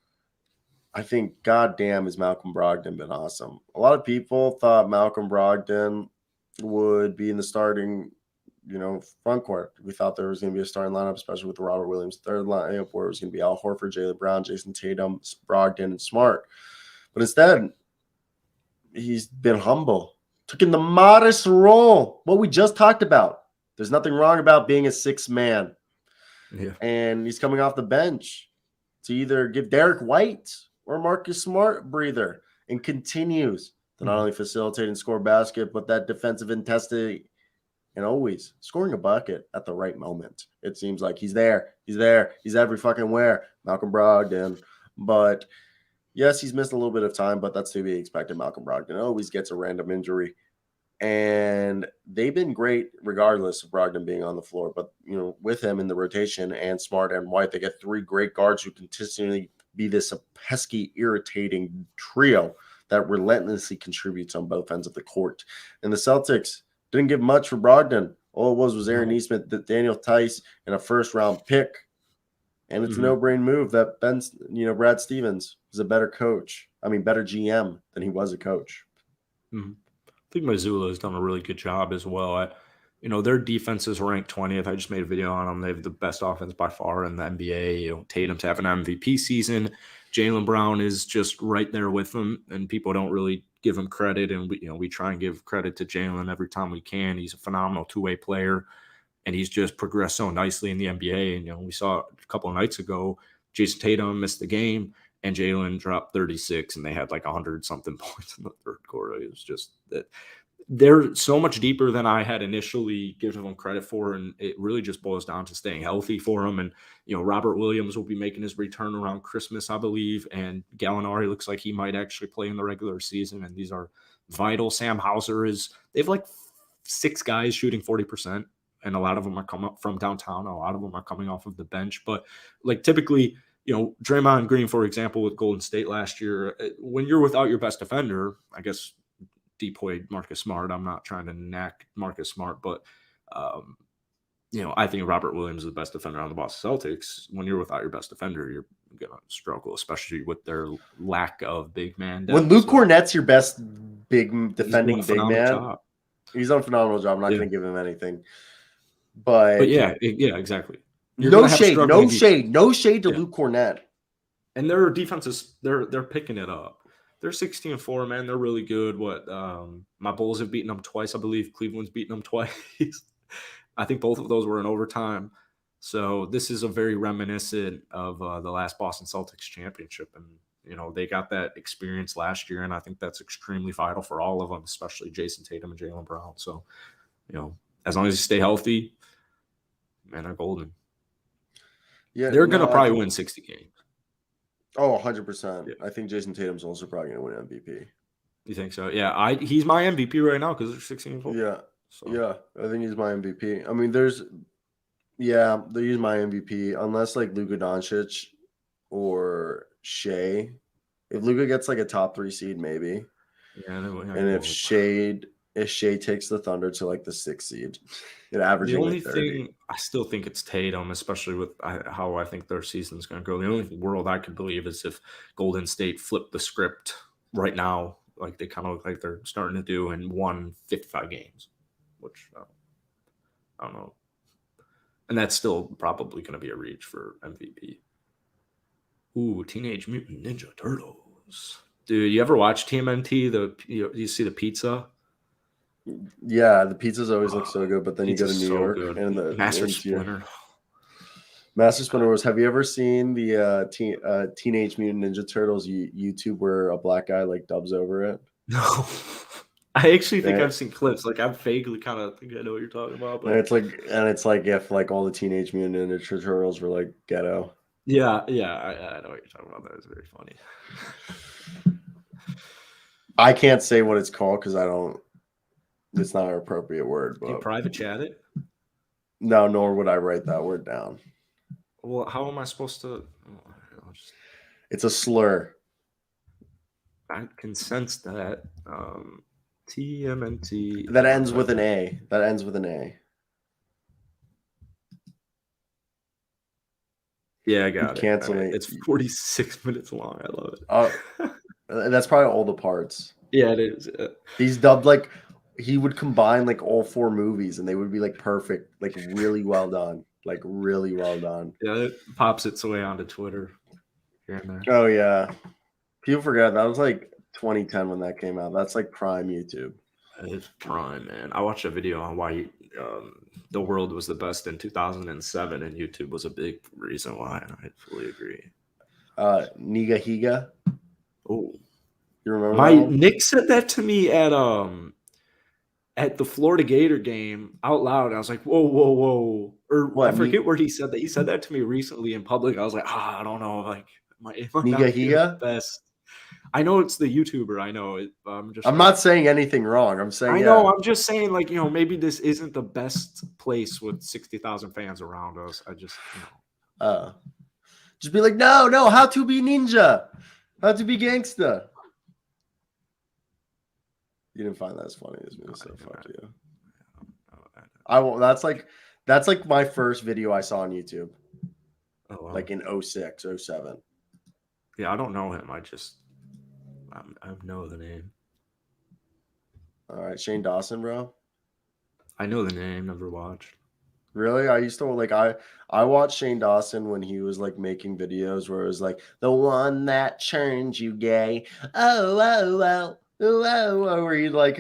I think, goddamn, has Malcolm Brogdon been awesome. A lot of people thought Malcolm Brogdon would be in the starting, front court. We thought there was going to be a starting lineup, especially with the Robert Williams third lineup, where it was going to be Al Horford, Jaylen Brown, Jason Tatum, Brogdon, and Smart. But instead, he's been humble, took in the modest role. What we just talked about. There's nothing wrong about being a sixth man. Yeah. And he's coming off the bench to either give Derek White or Marcus Smart a breather and continues to not only facilitate and score basket, but that defensive intensity and always scoring a bucket at the right moment. It seems like he's there. He's every fucking where. Malcolm Brogdon. But yes, he's missed a little bit of time, but that's to be expected. Malcolm Brogdon always gets a random injury. And they've been great regardless of Brogdon being on the floor. But, with him in the rotation and Smart and White, they get three great guards who consistently be this pesky, irritating trio that relentlessly contributes on both ends of the court. And the Celtics didn't give much for Brogdon. All it was Aaron Nesmith, Daniel Tice, and a first-round pick. And it's a no-brain move that Brad Stevens is a better coach. I mean, better GM than he was a coach. I think Missoula has done a really good job as well. Their defense is ranked 20th. I just made a video on them. They have the best offense by far in the NBA. Tatum's having an MVP season. Jaylen Brown is just right there with them, and people don't really give him credit. And we try and give credit to Jaylen every time we can. He's a phenomenal two-way player. And he's just progressed so nicely in the NBA. And, we saw a couple of nights ago, Jason Tatum missed the game and Jaylen dropped 36 and they had like 100-something points in the third quarter. It was just that they're so much deeper than I had initially given them credit for. And it really just boils down to staying healthy for them. And, Robert Williams will be making his return around Christmas, I believe. And Gallinari looks like he might actually play in the regular season. And these are vital. Sam Hauser they have like 6 guys shooting 40%. And a lot of them are coming up from downtown. A lot of them are coming off of the bench. But like typically, Draymond Green, for example, with Golden State last year, when you're without your best defender, I guess depoyed Marcus Smart. I'm not trying to knack Marcus Smart, but, I think Robert Williams is the best defender on the Boston Celtics. When you're without your best defender, you're going to struggle, especially with their lack of big man depth. When Luke Cornett's your best defending big man, he's done a phenomenal job. I'm not going to give him anything. But yeah, exactly. No shade to Luke Cornett. And their defenses, they're picking it up. They're 16-4, man. They're really good. My Bulls have beaten them twice, I believe. Cleveland's beaten them twice. I think both of those were in overtime. So this is a very reminiscent of the last Boston Celtics championship. And, they got that experience last year, and I think that's extremely vital for all of them, especially Jason Tatum and Jaylen Brown. So, as long as you stay healthy, man, they're golden. Yeah, they're going to probably win 60 games. Oh, 100%. Yeah. I think Jason Tatum's also probably going to win MVP. You think so? Yeah, he's my MVP right now because they're 16-4. Yeah, yeah, I think he's my MVP. I mean, he's my MVP unless like Luka Doncic or Shea. If Luka gets like a top 3 seed, maybe. Yeah, and if Shea takes the Thunder to like the 6th seed, it averaging the only like 30. thing I still think it's Tatum, especially with how I think their season's going to go. The only world I could believe is if Golden State flipped the script right now, like they kind of look like they're starting to do, and won 55 games, which I don't know. And that's still probably going to be a reach for MVP. Ooh, Teenage Mutant Ninja Turtles. Dude, you ever watch TMNT? You see the pizza? Yeah, the pizzas always look so good, but then you go to New York and the Master Splinter. Master Splinter was. Have you ever seen the Teenage Mutant Ninja Turtles YouTube where a black guy like dubs over it? No. I actually think Right? I've seen clips. Like I vaguely kind of think I know what you're talking about, And but it's like if like all the Teenage Mutant Ninja Turtles were like ghetto. yeah, I know what you're talking about. That was very funny. I can't say what it's called because I don't. It's not an appropriate word, Do you but private chat it? no, nor would I write that word down. Well, how am I supposed to? I'll just, It's a slur. I can sense that. TMNT. That ends with an A. That ends with an A. Yeah, I got it. Cancel me. It's 46 minutes long. I love it. That's probably all the parts. Yeah, it is. He's dubbed like he would combine like all 4 movies and they would be like perfect, like really well done. Like really well done. Yeah, it pops its way onto Twitter here and there. Oh yeah. People forget that was like 2010 when that came out. That's like prime YouTube. It's prime, man. I watched a video on why the world was the best in 2007, and YouTube was a big reason why, and I fully agree. Niga Higa. Oh, You remember my that one? Nick said that to me at the Florida Gator game out loud. I was like, whoa, whoa, whoa. Or What, I forget where he said that. He said that to me recently in public. I was like, I don't know. Like, it might not Niga be the Higa? best. I know it's the YouTuber. I know it. I'm I'm not saying anything wrong. I'm saying I know. I'm just saying, like, maybe this isn't the best place with 60,000 fans around us. I just, just be like, no, how to be ninja, how to be gangsta. You didn't find that as funny as me, so fuck you. I won't. That's like my first video I saw on YouTube. Oh, wow. Like in 06, 07. Yeah, I don't know him. I know the name. All right, Shane Dawson, bro. I know the name. Never watched. Really? I used to like I watched Shane Dawson when he was like making videos where it was like the one that churns you gay. Oh, where you'd like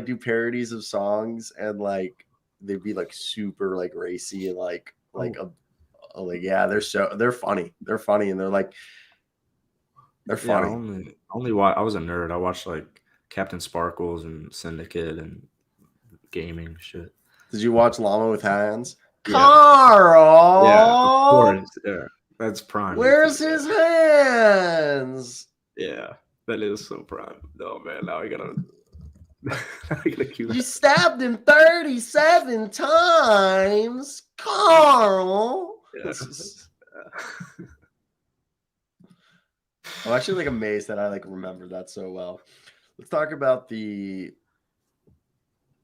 do parodies of songs and like they'd be like super like racy and like yeah, they're funny. They're funny and they're funny. Yeah, I was a nerd. I watched like Captain Sparkles and Syndicate and gaming shit. Did you watch Llama with Hands? Yeah. Carl! Yeah, of course. Yeah, that's prime. Where's his hands? Yeah, that is so prime. No, man, now I gotta cue that. You stabbed him 37 times, Carl. Yeah. I'm actually like amazed that I like remembered that so well. Let's talk about the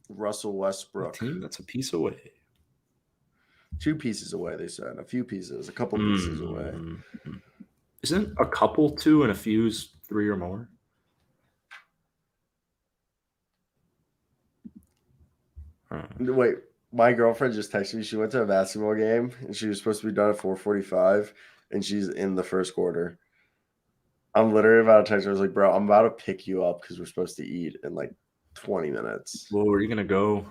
Russell Westbrook team that's a piece away. 2 pieces away, they said. A few pieces, a couple pieces away. Isn't a couple 2 and a few's 3 or more? Wait, my girlfriend just texted me. She went to a basketball game and she was supposed to be done at 4:45 and she's in the first quarter. I'm literally about to text her. I was like, bro, I'm about to pick you up because we're supposed to eat in like 20 minutes. Well, where are you going to go?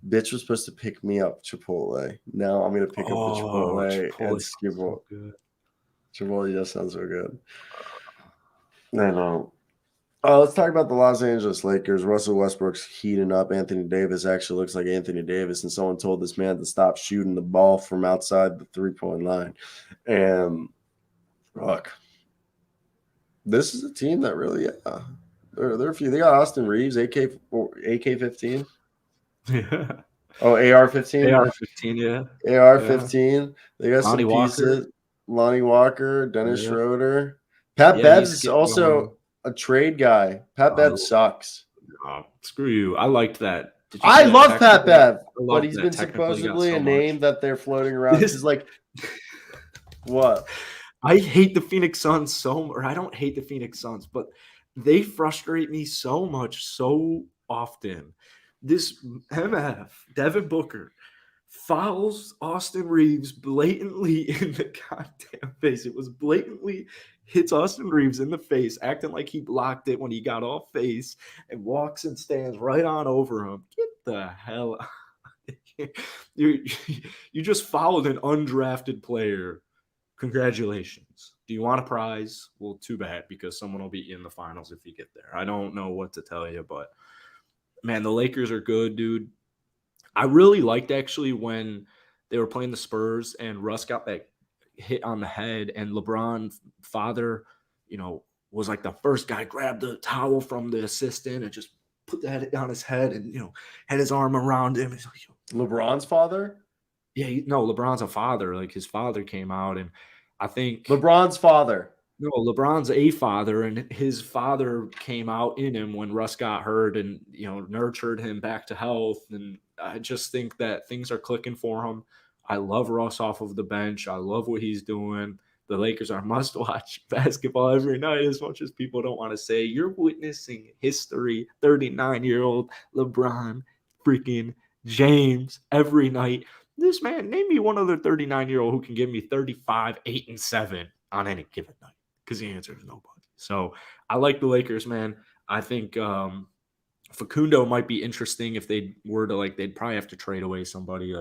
Bitch was supposed to pick me up Chipotle. Now I'm going to pick up the Chipotle and skip so Chipotle just sounds so good. I know. Let's talk about the Los Angeles Lakers. Russell Westbrook's heating up. Anthony Davis actually looks like Anthony Davis, and someone told this man to stop shooting the ball from outside the 3-point line. And look, this is a team that really, they're a few. They got Austin Reeves, AK-15. Yeah. Oh, AR-15. AR-15, yeah. AR-15. They got Lonnie some pieces. Walker. Lonnie Walker, Dennis Schroeder. Pat Bev is also a trade guy. Pat Bev sucks. Screw you. I liked that. I love Pat Bev, but he's been supposedly a name that they're floating around. This is like, what? I hate the Phoenix Suns or I don't hate the Phoenix Suns, but they frustrate me so much, so often. This MF, Devin Booker, fouls Austin Reeves blatantly in the goddamn face. It was blatantly hits Austin Reeves in the face, acting like he blocked it when he got off face and walks and stands right on over him. Get the hell out. You just fouled an undrafted player congratulations. Do you want a prize? Well, too bad, because someone will beat you in the finals if you get there. I don't know what to tell you, but man, the Lakers are good, dude. I really liked actually when they were playing the Spurs and Russ got that hit on the head, and LeBron father, was like the first guy, grabbed the towel from the assistant and just put that on his head and had his arm around him. He's like, LeBron's father? yeah, no, LeBron's a father. Like his father came out, and I think LeBron's father. no, LeBron's a father, and his father came out in him when Russ got hurt and, nurtured him back to health. And I just think that things are clicking for him. I love Russ off of the bench. I love what he's doing. The Lakers are must-watch basketball every night, as much as people don't want to say. You're witnessing history, 39-year-old LeBron freaking James every night. This man, name me one other 39-year-old who can give me 35, 8, and 7 on any given night. Because the answer is nobody. So I like the Lakers, man. I think Facundo might be interesting if they were to, they'd probably have to trade away somebody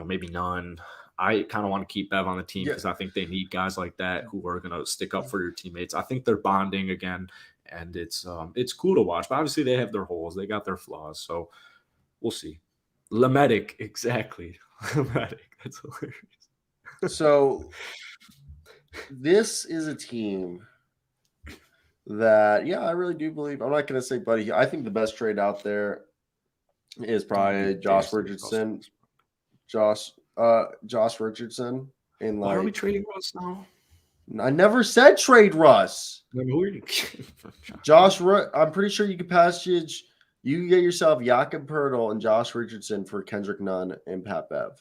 maybe none. I kind of want to keep Bev on the team because I think they need guys like that who are going to stick up for your teammates. I think they're bonding again, and it's cool to watch. But obviously they have their holes. They got their flaws. So we'll see. Lemedic, exactly. Lemedic. That's hilarious. So this is a team that, I really do believe. I'm not going to say Buddy. I think the best trade out there is probably Josh Richardson. Josh Richardson. Why are we trading Russ now? I never said trade Russ. Josh, I'm pretty sure you could passage. You can get yourself Jakob Poeltl and Josh Richardson for Kendrick Nunn and Pat Bev.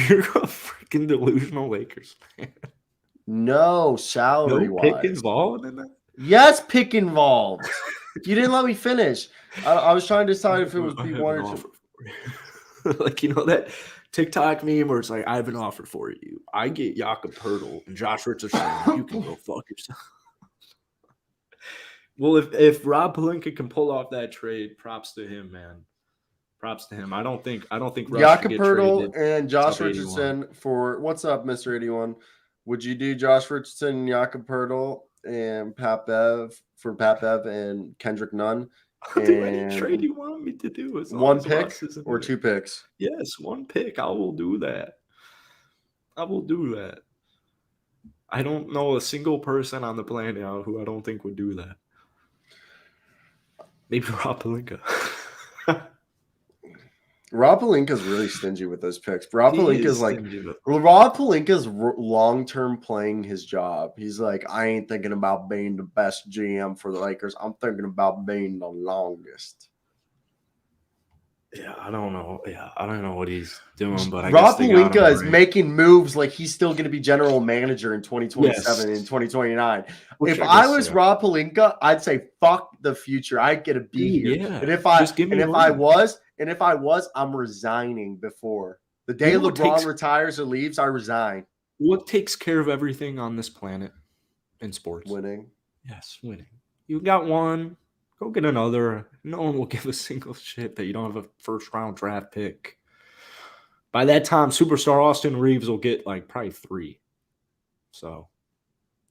You're a freaking delusional Lakers fan. No salary wise. Pick involved in that? Yes, pick involved. You didn't let me finish. I was trying to decide if it was one or two. That TikTok meme where it's like, I have an offer for you. I get Jakob Poeltl and Josh Richardson. You can go fuck yourself. Well, if Rob Pelinka can pull off that trade, props to him, man. Props to him. I don't think Russ Jakob Poeltl and Josh Richardson for what's up, Mr. 81. Would you do Josh Richardson and Jakob Poeltl and Pat Bev for Pat Bev and Kendrick Nunn? I'll do any trade you want me to do. One pick or 2 picks? Yes, 1 pick. I will do that. I don't know a single person on the planet who I don't think would do that. Maybe Rob Pelinka. Rob Pelinka's really stingy with those picks. Rob Pelinka's long-term playing his job. He's like, I ain't thinking about being the best GM for the Lakers. I'm thinking about being the longest. Yeah, I don't know. Yeah, I don't know what he's doing, but Rob Pelinka is making moves like he's still going to be general manager in 2027 and 2029. If I was Rob Pelinka, I'd say fuck the future. I'd get a B here. Yeah. And if I was, I'm resigning before the day LeBron retires or leaves. I resign. What takes care of everything on this planet in sports? Winning. Yes, winning. You got one. Go get another. No one will give a single shit that you don't have a first-round draft pick. By that time, superstar Austin Reeves will get probably 3. So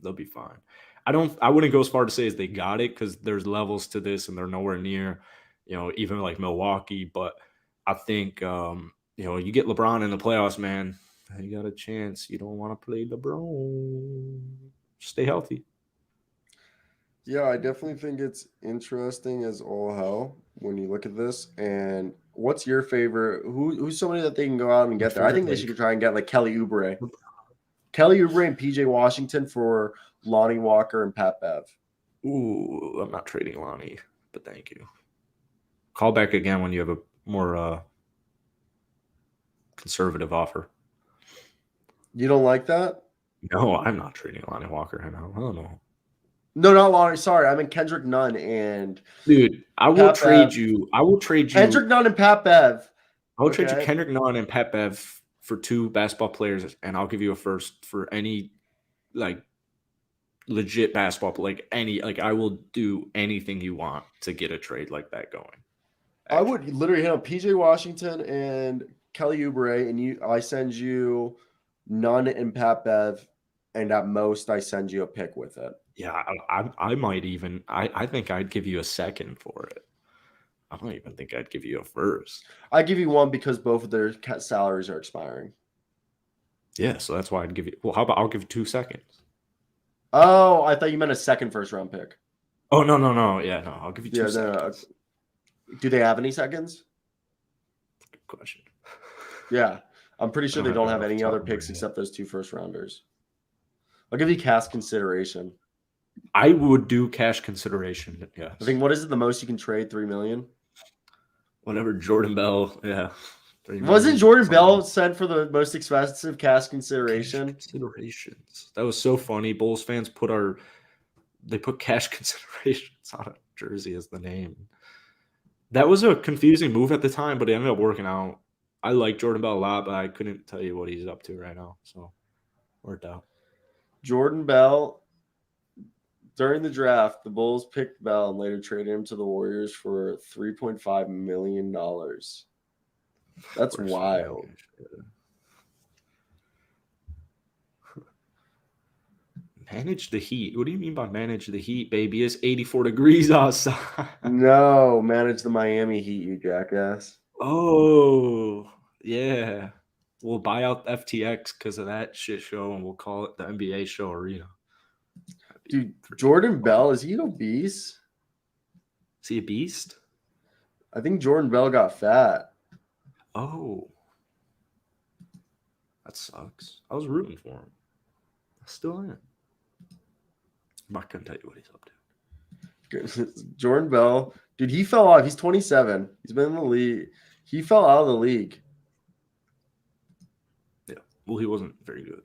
they'll be fine. I wouldn't go as far to say as they got it because there's levels to this and they're nowhere near, even like Milwaukee. But I think, you get LeBron in the playoffs, man, you got a chance. You don't want to play LeBron. Stay healthy. Yeah, I definitely think it's interesting as all hell when you look at this. And what's your favorite? Who's somebody that they can go out and get there? I think they should try and get Kelly Oubre. Kelly Oubre and PJ Washington for Lonnie Walker and Pat Bev. Ooh, I'm not trading Lonnie, but thank you. Call back again when you have a more conservative offer. You don't like that? No, I'm not trading Lonnie Walker. I don't know. No, not Lonnie. Sorry, I mean Kendrick Nunn and dude. I will trade you Kendrick Nunn and Pat Bev. I will trade you Kendrick Nunn and Pat Bev for 2 basketball players, and I'll give you a first for any legit basketball. I will do anything you want to get a trade like that going. Actually. I would literally hit up PJ Washington and Kelly Oubre, and I send you none in Pat Bev, and at most I send you a pick with it. Yeah, I might even. I think I'd give you a second for it. I don't even think I'd give you a first. I give you one because both of their salaries are expiring. Yeah, so that's why I'd give you. Well, how about I'll give you 2 seconds? Oh, I thought you meant a second first-round pick. Oh no. Yeah, no, I'll give you 2 seconds. No. Do they have any seconds? Good question. Yeah, I'm pretty sure they don't have any other picks except those 2 first-rounders. I'll give you cash consideration. I would do cash consideration. Yes. I think what is it? The most you can trade, $3 million. Whatever, Jordan Bell. Yeah. Wasn't Jordan Bell sent for the most expensive cash consideration? Considerations. That was so funny. Bulls fans put cash considerations on a jersey as the name. That was a confusing move at the time, but it ended up working out. I like Jordan Bell a lot, but I couldn't tell you what he's up to right now. So worked out. Jordan Bell. During the draft, the Bulls picked Bell and later traded him to the Warriors for $3.5 million. That's wild. Manage the heat. What do you mean by manage the heat, baby? It's 84 degrees outside. No, manage the Miami Heat, you jackass. Oh, yeah. We'll buy out FTX because of that shit show, and we'll call it the NBA Show Arena. Dude, Jordan Bell, is he obese? Is he a beast? I think Jordan Bell got fat. Oh. That sucks. I was rooting for him. I still am. I'm not going to tell you what he's up to. Jordan Bell. Dude, he fell off. He's 27. He's been in the league. He fell out of the league. Yeah. Well, he wasn't very good.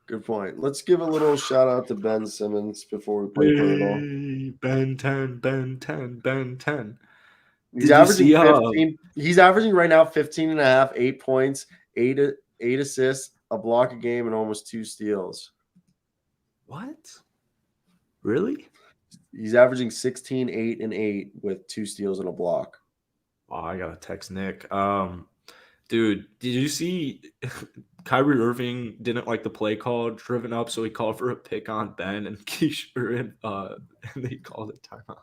Good point. Let's give a little shout out to Ben Simmons before we play Pirtle. Ben 10. He's averaging 15. He's averaging right now 15 and a half, 8 points, 8 assists, a block a game, and almost 2 steals. What? Really? He's averaging 16, 8, and 8 with 2 steals and a block. Oh, I gotta text Nick. Dude, did you see Kyrie Irving didn't like the play call driven up, so he called for a pick on Ben and and they called it timeout.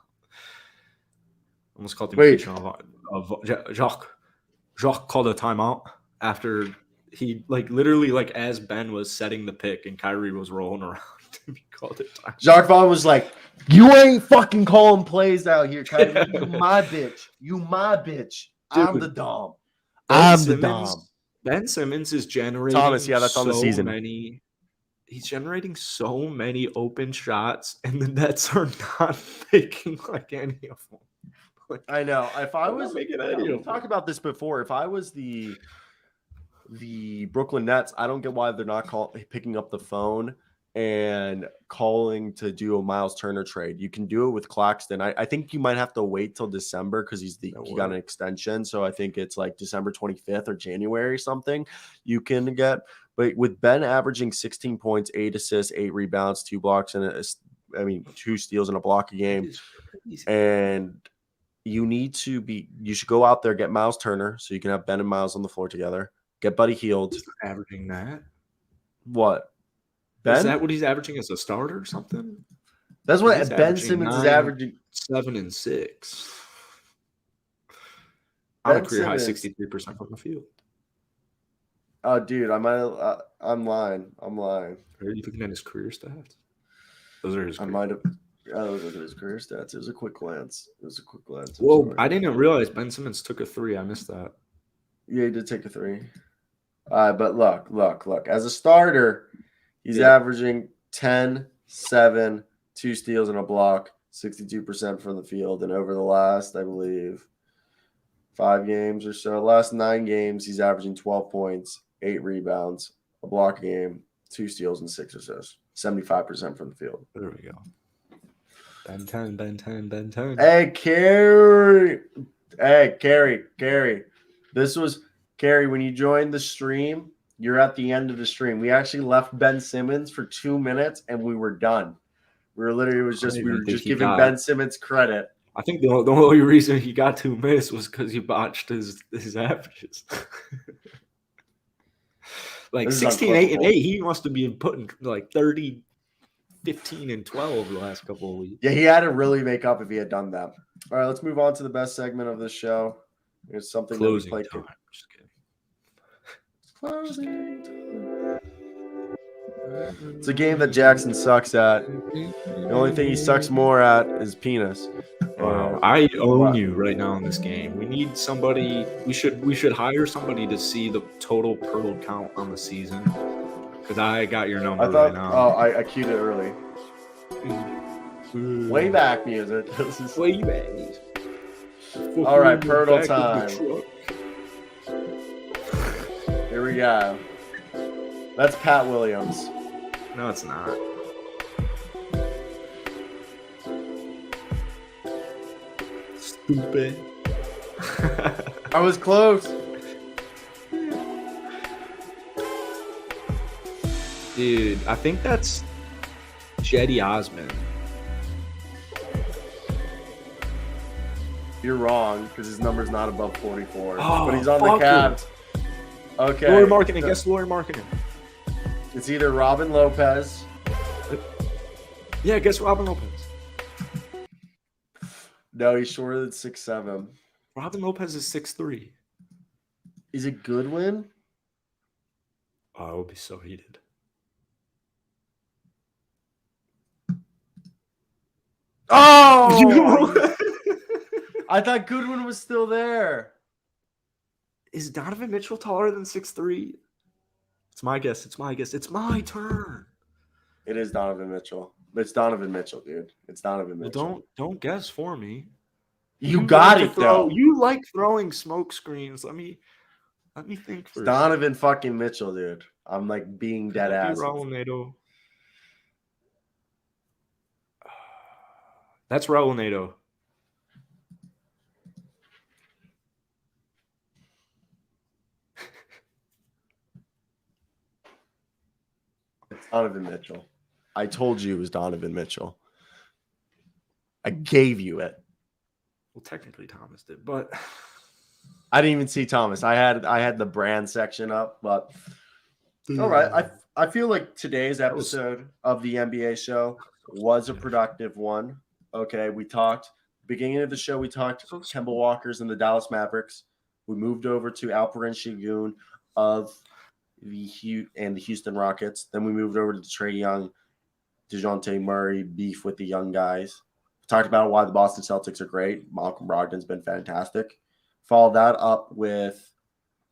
Almost called him Jacques called a timeout after he literally as Ben was setting the pick and Kyrie was rolling around. He called it timeout. Jacques Vaughn was like, "You ain't fucking calling plays out here, Kyrie. Yeah. You my bitch. You my bitch. Dude, I'm the dom. I'm the dom." Ben Simmons is generating that's on the season. He's generating so many open shots, and the Nets are not making any of them. I know. If I was, we talked about this before. If I was the Brooklyn Nets, I don't get why they're not picking up the phone and calling to do a Miles Turner trade. You can do it with Claxton. I think you might have to wait till December because he got an extension. So I think it's December 25th or January or something you can get. But with Ben averaging 16 points, 8 assists, 8 rebounds, 2 blocks, and 2 steals and a block a game. And you should go out there, get Miles Turner so you can have Ben and Miles on the floor together. Get Buddy Hield. Averaging that? What? Ben? Is that what he's averaging as a starter or something? That's what Ben Simmons is averaging. 7 and 6. On a career high 63% from the field. Oh, dude, I'm lying. Are you looking at his career stats? Those are his. I might have. I was looking at his career stats. It was a quick glance. Whoa, I didn't realize Ben Simmons took a 3. I missed that. Yeah, he did take a 3. But look. As a starter, he's averaging 10, 7, 2 steals and a block, 62% from the field. And over the last, I believe, 5 games or so, last 9 games, he's averaging 12 points, 8 rebounds, a block a game, 2 steals and 6 assists, 75% from the field. There we go. Ben 10. Hey, Carrie. This was Carrie. When you joined the stream, you're at the end of the stream. We actually left Ben Simmons for 2 minutes and we were done. We were just giving Ben Simmons credit. I think the only reason he got 2 minutes was because he botched his averages. like This is 16, 8, and unclippable. 8. He must have been putting like 30, 15, and 12 the last couple of weeks. Yeah, he had to really make up if he had done that. All right, let's move on to the best segment of this show. It's something Closing that we time. play. Just kidding. Closing time. It's a game that Jackson sucks at. The only thing he sucks more at is penis. Wow, I own you right now in this game. We need somebody. We should hire somebody to see the total pearl count on the season. Because I got your number I thought. right now. Oh, I queued it early. Way back music. Way back. All right, Pirtle time. Here we go. That's Pat Williams. No, it's not. Stupid. I was close. Dude, I think that's Jetty Osman. You're wrong because his number's not above 44. Oh, but he's on the fuck Cavs. Okay. Lori Marketing. Guess Lori Marketing. It's either Robin Lopez. Yeah, guess Robin Lopez. No, he's shorter than 6'7". Robin Lopez is 6'3". Is it Goodwin? Oh, it would be so heated. Oh! I thought Goodwin was still there. Is Donovan Mitchell taller than 6'3"? It's my guess. It's my guess. It's my turn. It is Donovan Mitchell. It's Donovan Mitchell, dude. It's Donovan Mitchell. Well, don't guess for me. You got it, though. You like throwing smoke screens. Let me think It's first. Donovan fucking Mitchell, dude. I'm like being dead ass. Raul Nato. That's Raul Nato. It's Donovan Mitchell. I told you it was Donovan Mitchell. I gave you it. Well, technically Thomas did, but I didn't even see Thomas. I had the brand section up, but all right. I feel like today's episode of the NBA show was a productive one. Okay, we talked beginning of the show. We talked Kemba Walker's and the Dallas Mavericks. We moved over to Alperen Sengun of the Houston Rockets. Then we moved over to Trae Young, DeJounte Murray beef with the young guys. We talked about why the Boston Celtics are great. Malcolm Brogdon's been fantastic. Followed that up with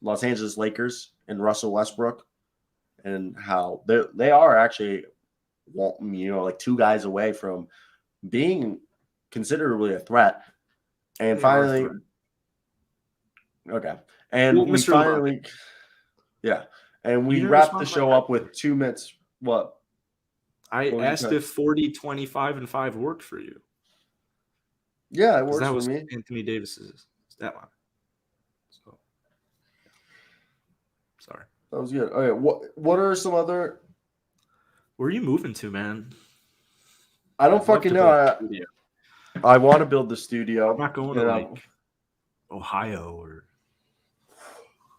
Los Angeles Lakers and Russell Westbrook, and how they are actually, like two guys away from being considerably a threat. And finally, okay. And we finally, and we wrapped the show up with 2 minutes. What? I asked if 40, 25, and 5 worked for you. Yeah, it works that for was me. Anthony Davis's stat line. So, sorry. That was good. Okay, what are some other? Where are you moving to, man? I don't fucking know. I want to build the studio. I'm not going to like Ohio or.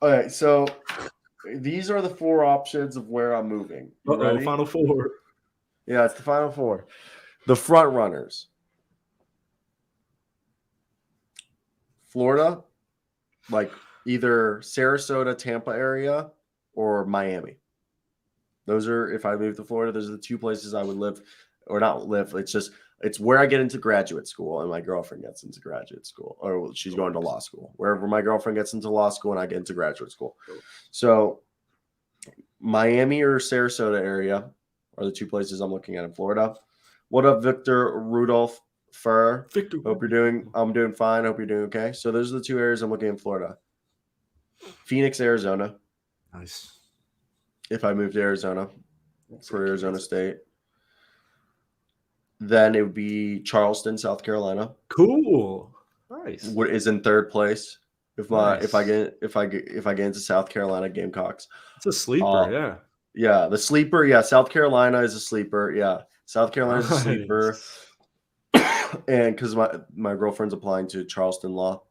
Okay, so these are the 4 options of where I'm moving. Final 4. Yeah, it's the final 4. The front runners. Florida, like either Sarasota, Tampa area, or Miami. Those are, if I move to Florida, those are the 2 places I would live, or not live. It's where I get into graduate school and my girlfriend gets into graduate school, or she's going to law school. Wherever my girlfriend gets into law school and I get into graduate school. So Miami or Sarasota area are the 2 places I'm looking at in Florida. What up, Victor Rudolph Fur? Victor. I'm doing fine. Hope you're doing okay. So those are the 2 areas I'm looking in Florida. Phoenix, Arizona. Nice. If I move to Arizona for Arizona State. Then it would be Charleston, South Carolina. Cool. Nice. What is in 3rd place? If I get into South Carolina Gamecocks. It's a sleeper, yeah. Yeah, the sleeper. Yeah, South Carolina is a sleeper. Yeah, South Carolina is a sleeper. And because my girlfriend's applying to Charleston Law.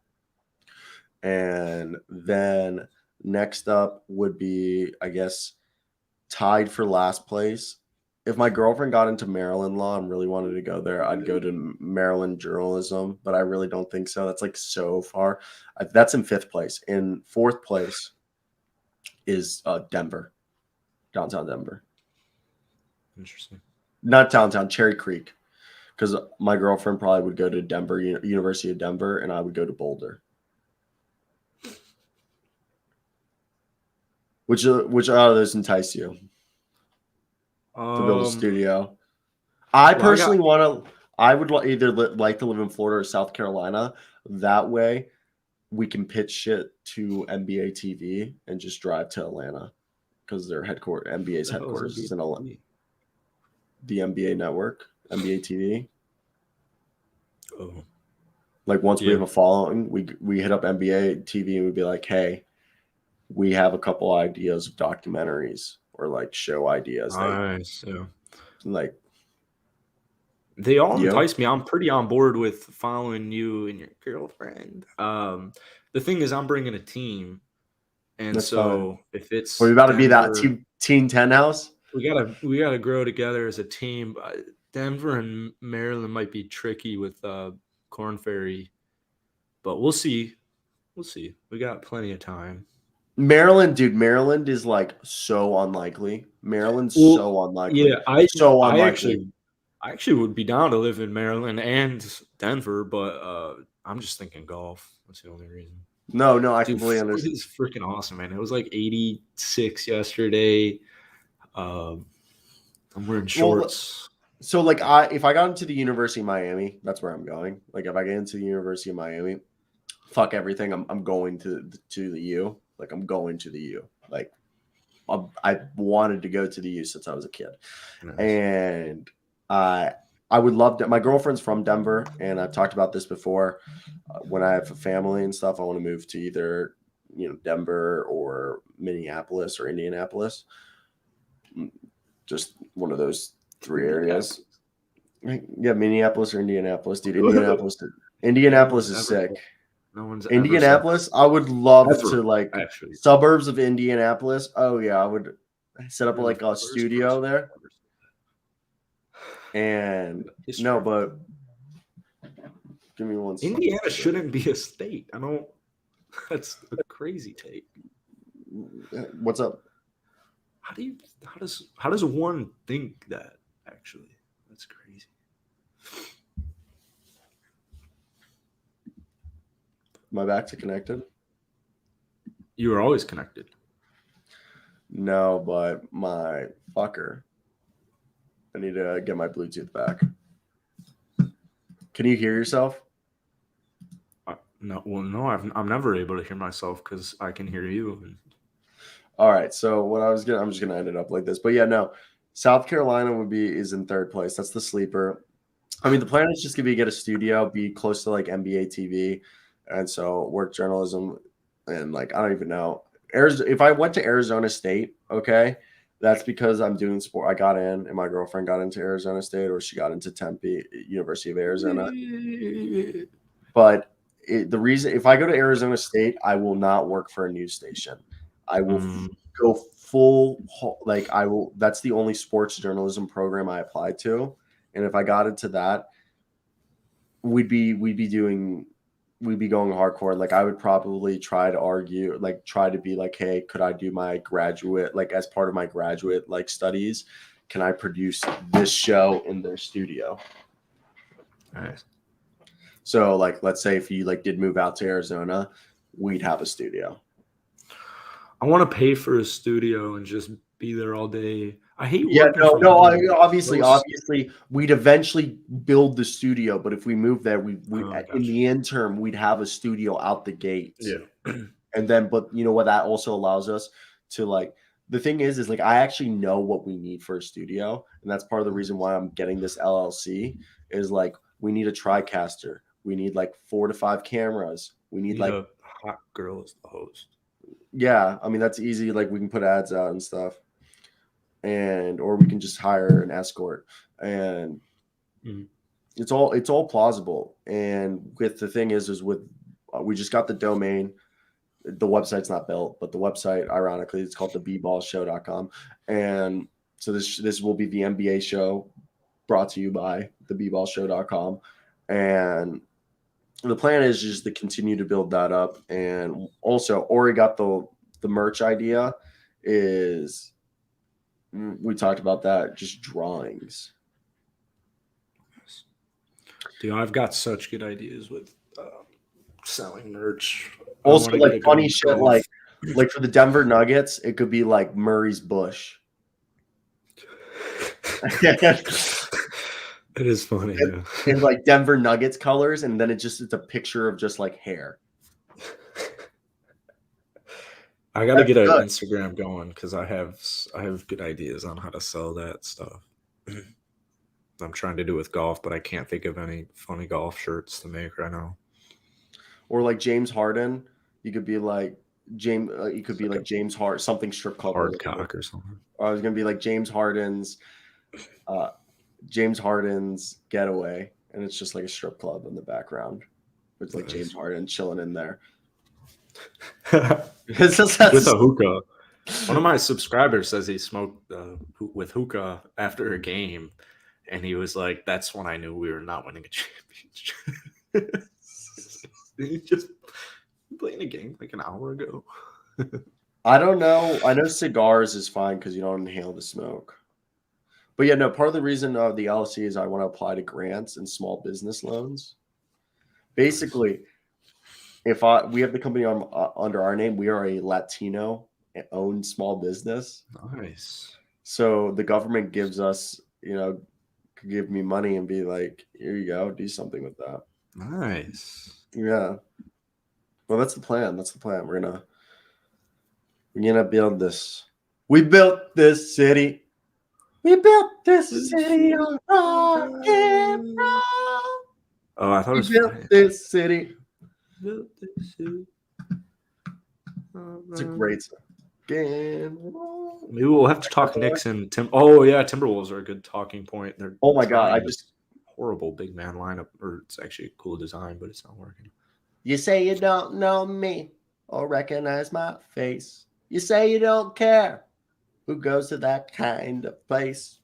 And then next up would be, I guess, tied for last place. If my girlfriend got into Maryland law and really wanted to go there, I'd go to Maryland journalism, but I really don't think so. That's like so far. That's in 5th place. In 4th place is Denver, downtown Denver. Interesting. Not downtown, Cherry Creek, because my girlfriend probably would go to Denver, University of Denver, and I would go to Boulder. Which out of those entice you to build a studio? I personally I would either like to live in Florida or South Carolina. That way, we can pitch shit to NBA TV and just drive to Atlanta because their NBA's headquarters is in Atlanta. The NBA network, NBA TV. Oh. Like once we have a following, we hit up NBA TV and we'd be like, hey, we have a couple ideas of documentaries or like show ideas. Nice. Like they all entice me. I'm pretty on board with following you and your girlfriend. The thing is, I'm bringing a team, and that's so fine. If it's we about to be that Team 10 house, we gotta grow together as a team. Denver and Maryland might be tricky with Corn Ferry, but we'll see. We got plenty of time. Maryland is like so unlikely. Maryland's so unlikely. Yeah, I actually would be down to live in Maryland and Denver, but I'm just thinking golf. That's the only reason. No, I completely understand. It's freaking awesome, man. It was like 86 yesterday. I'm wearing shorts. So like if I got into the University of Miami, that's where I'm going. Like if I get into the University of Miami, fuck everything. I'm going to the U. Like I'm going to the U. Like I wanted to go to the U since I was a kid. Nice. And I would love to. My girlfriend's from Denver, and I've talked about this before. When I have a family and stuff, I want to move to either Denver or Minneapolis or Indianapolis. Just one of those 3 areas. Yeah, Minneapolis or Indianapolis, dude. Indianapolis is sick. No one's Indianapolis. I would love to suburbs of Indianapolis. Oh yeah, I would set up like a studio there. And no, but give me one second. Indiana shouldn't be a state. I don't. That's a crazy take. What's up? How does one think that? Actually, that's crazy. My back to connected? You were always connected. No, but my fucker. I need to get my Bluetooth back. Can you hear yourself? No. I'm never able to hear myself because I can hear you. All right. So what I'm just gonna end it up like this. But yeah, no. South Carolina is in 3rd place. That's the sleeper. I mean, the plan is just gonna get a studio, be close to like NBA TV. And so work journalism and like, I don't even know. If I went to Arizona State, okay, that's because I'm doing sport. I got in and my girlfriend got into Arizona State or she got into Tempe, University of Arizona. But the reason, if I go to Arizona State, I will not work for a news station. I will go full, like that's the only sports journalism program I applied to. And if I got into that, we'd be going hardcore. Like I would probably try to be like, hey, could I do my graduate, like as part of my graduate like studies, can I produce this show in their studio? Nice. So like, let's say if you like did move out to Arizona, we'd have a studio. I want to pay for a studio and just be there all day. I hate obviously we'd eventually build the studio, but if we move there, we in the interim we'd have a studio out the gate. Yeah. And then, but you know what, that also allows us to like, the thing is like I actually know what we need for a studio, and that's part of the reason why I'm getting this LLC is like we need a TriCaster, we need like 4 to 5 cameras, we need like a hot girl as the host. Yeah, I mean that's easy, like we can put ads out and stuff. Or we can just hire an escort, and it's all plausible. And with the thing is with we just got the domain, the website's not built, but the website, ironically, it's called theballshow.com. And so this will be the NBA show brought to you by theballshow.com. And the plan is just to continue to build that up. And also, Ori got the merch idea is, we talked about that, just drawings. Dude, I've got such good ideas with selling merch. Also, like funny shit, like for the Denver Nuggets, it could be like Murray's bush. It is funny. And like Denver Nuggets colors, and then it's a picture of just like hair. I got to get an Instagram going because I have good ideas on how to sell that stuff. I'm trying to do with golf, but I can't think of any funny golf shirts to make right now. Or like James Harden, you could be like James. You could be like James Harden, something strip club. Hardcock or something. Or I was gonna be like James Harden's getaway, and it's just like a strip club in the background. It's like James Harden chilling in there with a hookah. One of my subscribers says he smoked with hookah after a game, and he was like, "That's when I knew we were not winning a championship." He just playing a game like an hour ago. I don't know. I know cigars is fine because you don't inhale the smoke. But yeah, no, part of the reason of the LLC is I want to apply to grants and small business loans. Basically, if we have the company under our name, we are a Latino-owned small business. Nice. So the government gives us, could give me money and be like, here you go, do something with that. Nice. Yeah. Well, that's the plan. We're gonna build this. We built this city. We built this city on rock and roll. Oh, I thought it was built this city. It's a great song. Maybe we'll have to talk Knicks and Tim. Oh yeah, Timberwolves are a good talking point. They're my god, horrible big man lineup, or it's actually a cool design, but it's not working. You say you don't know me or recognize my face. You say you don't care who goes to that kind of place.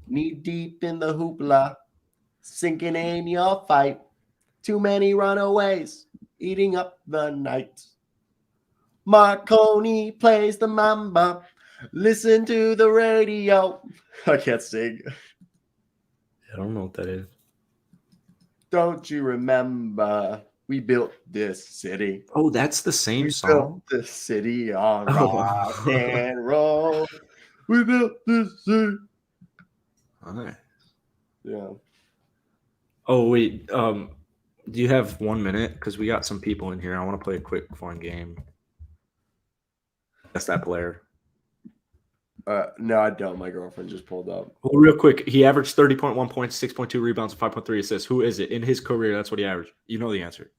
Knee deep in the hoopla, sinking in your fight. Too many runaways, eating up the night. Marconi plays the mamba. Listen to the radio. I can't sing. I don't know what that is. Don't you remember? We built this city. Oh, that's the same song? Built this city on rock and roll. We built this city. Nice. Yeah. Oh, wait. Do you have 1 minute? Because we got some people in here. I want to play a quick, fun game. That's that player. No, I don't. My girlfriend just pulled up. Well, real quick, he averaged 30.1 points, 6.2 rebounds, and 5.3 assists. Who is it? In his career, that's what he averaged. You know the answer.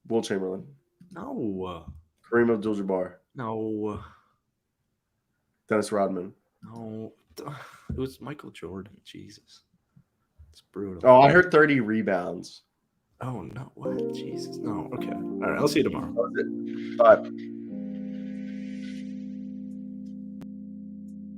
Will Chamberlain. No. Kareem Abdul-Jabbar. No. Dennis Rodman. No. It was Michael Jordan. Jesus. It's brutal. Oh, I heard 30 rebounds. Oh, no. What? Jesus. No. Okay. All right. I'll see you tomorrow. Bye.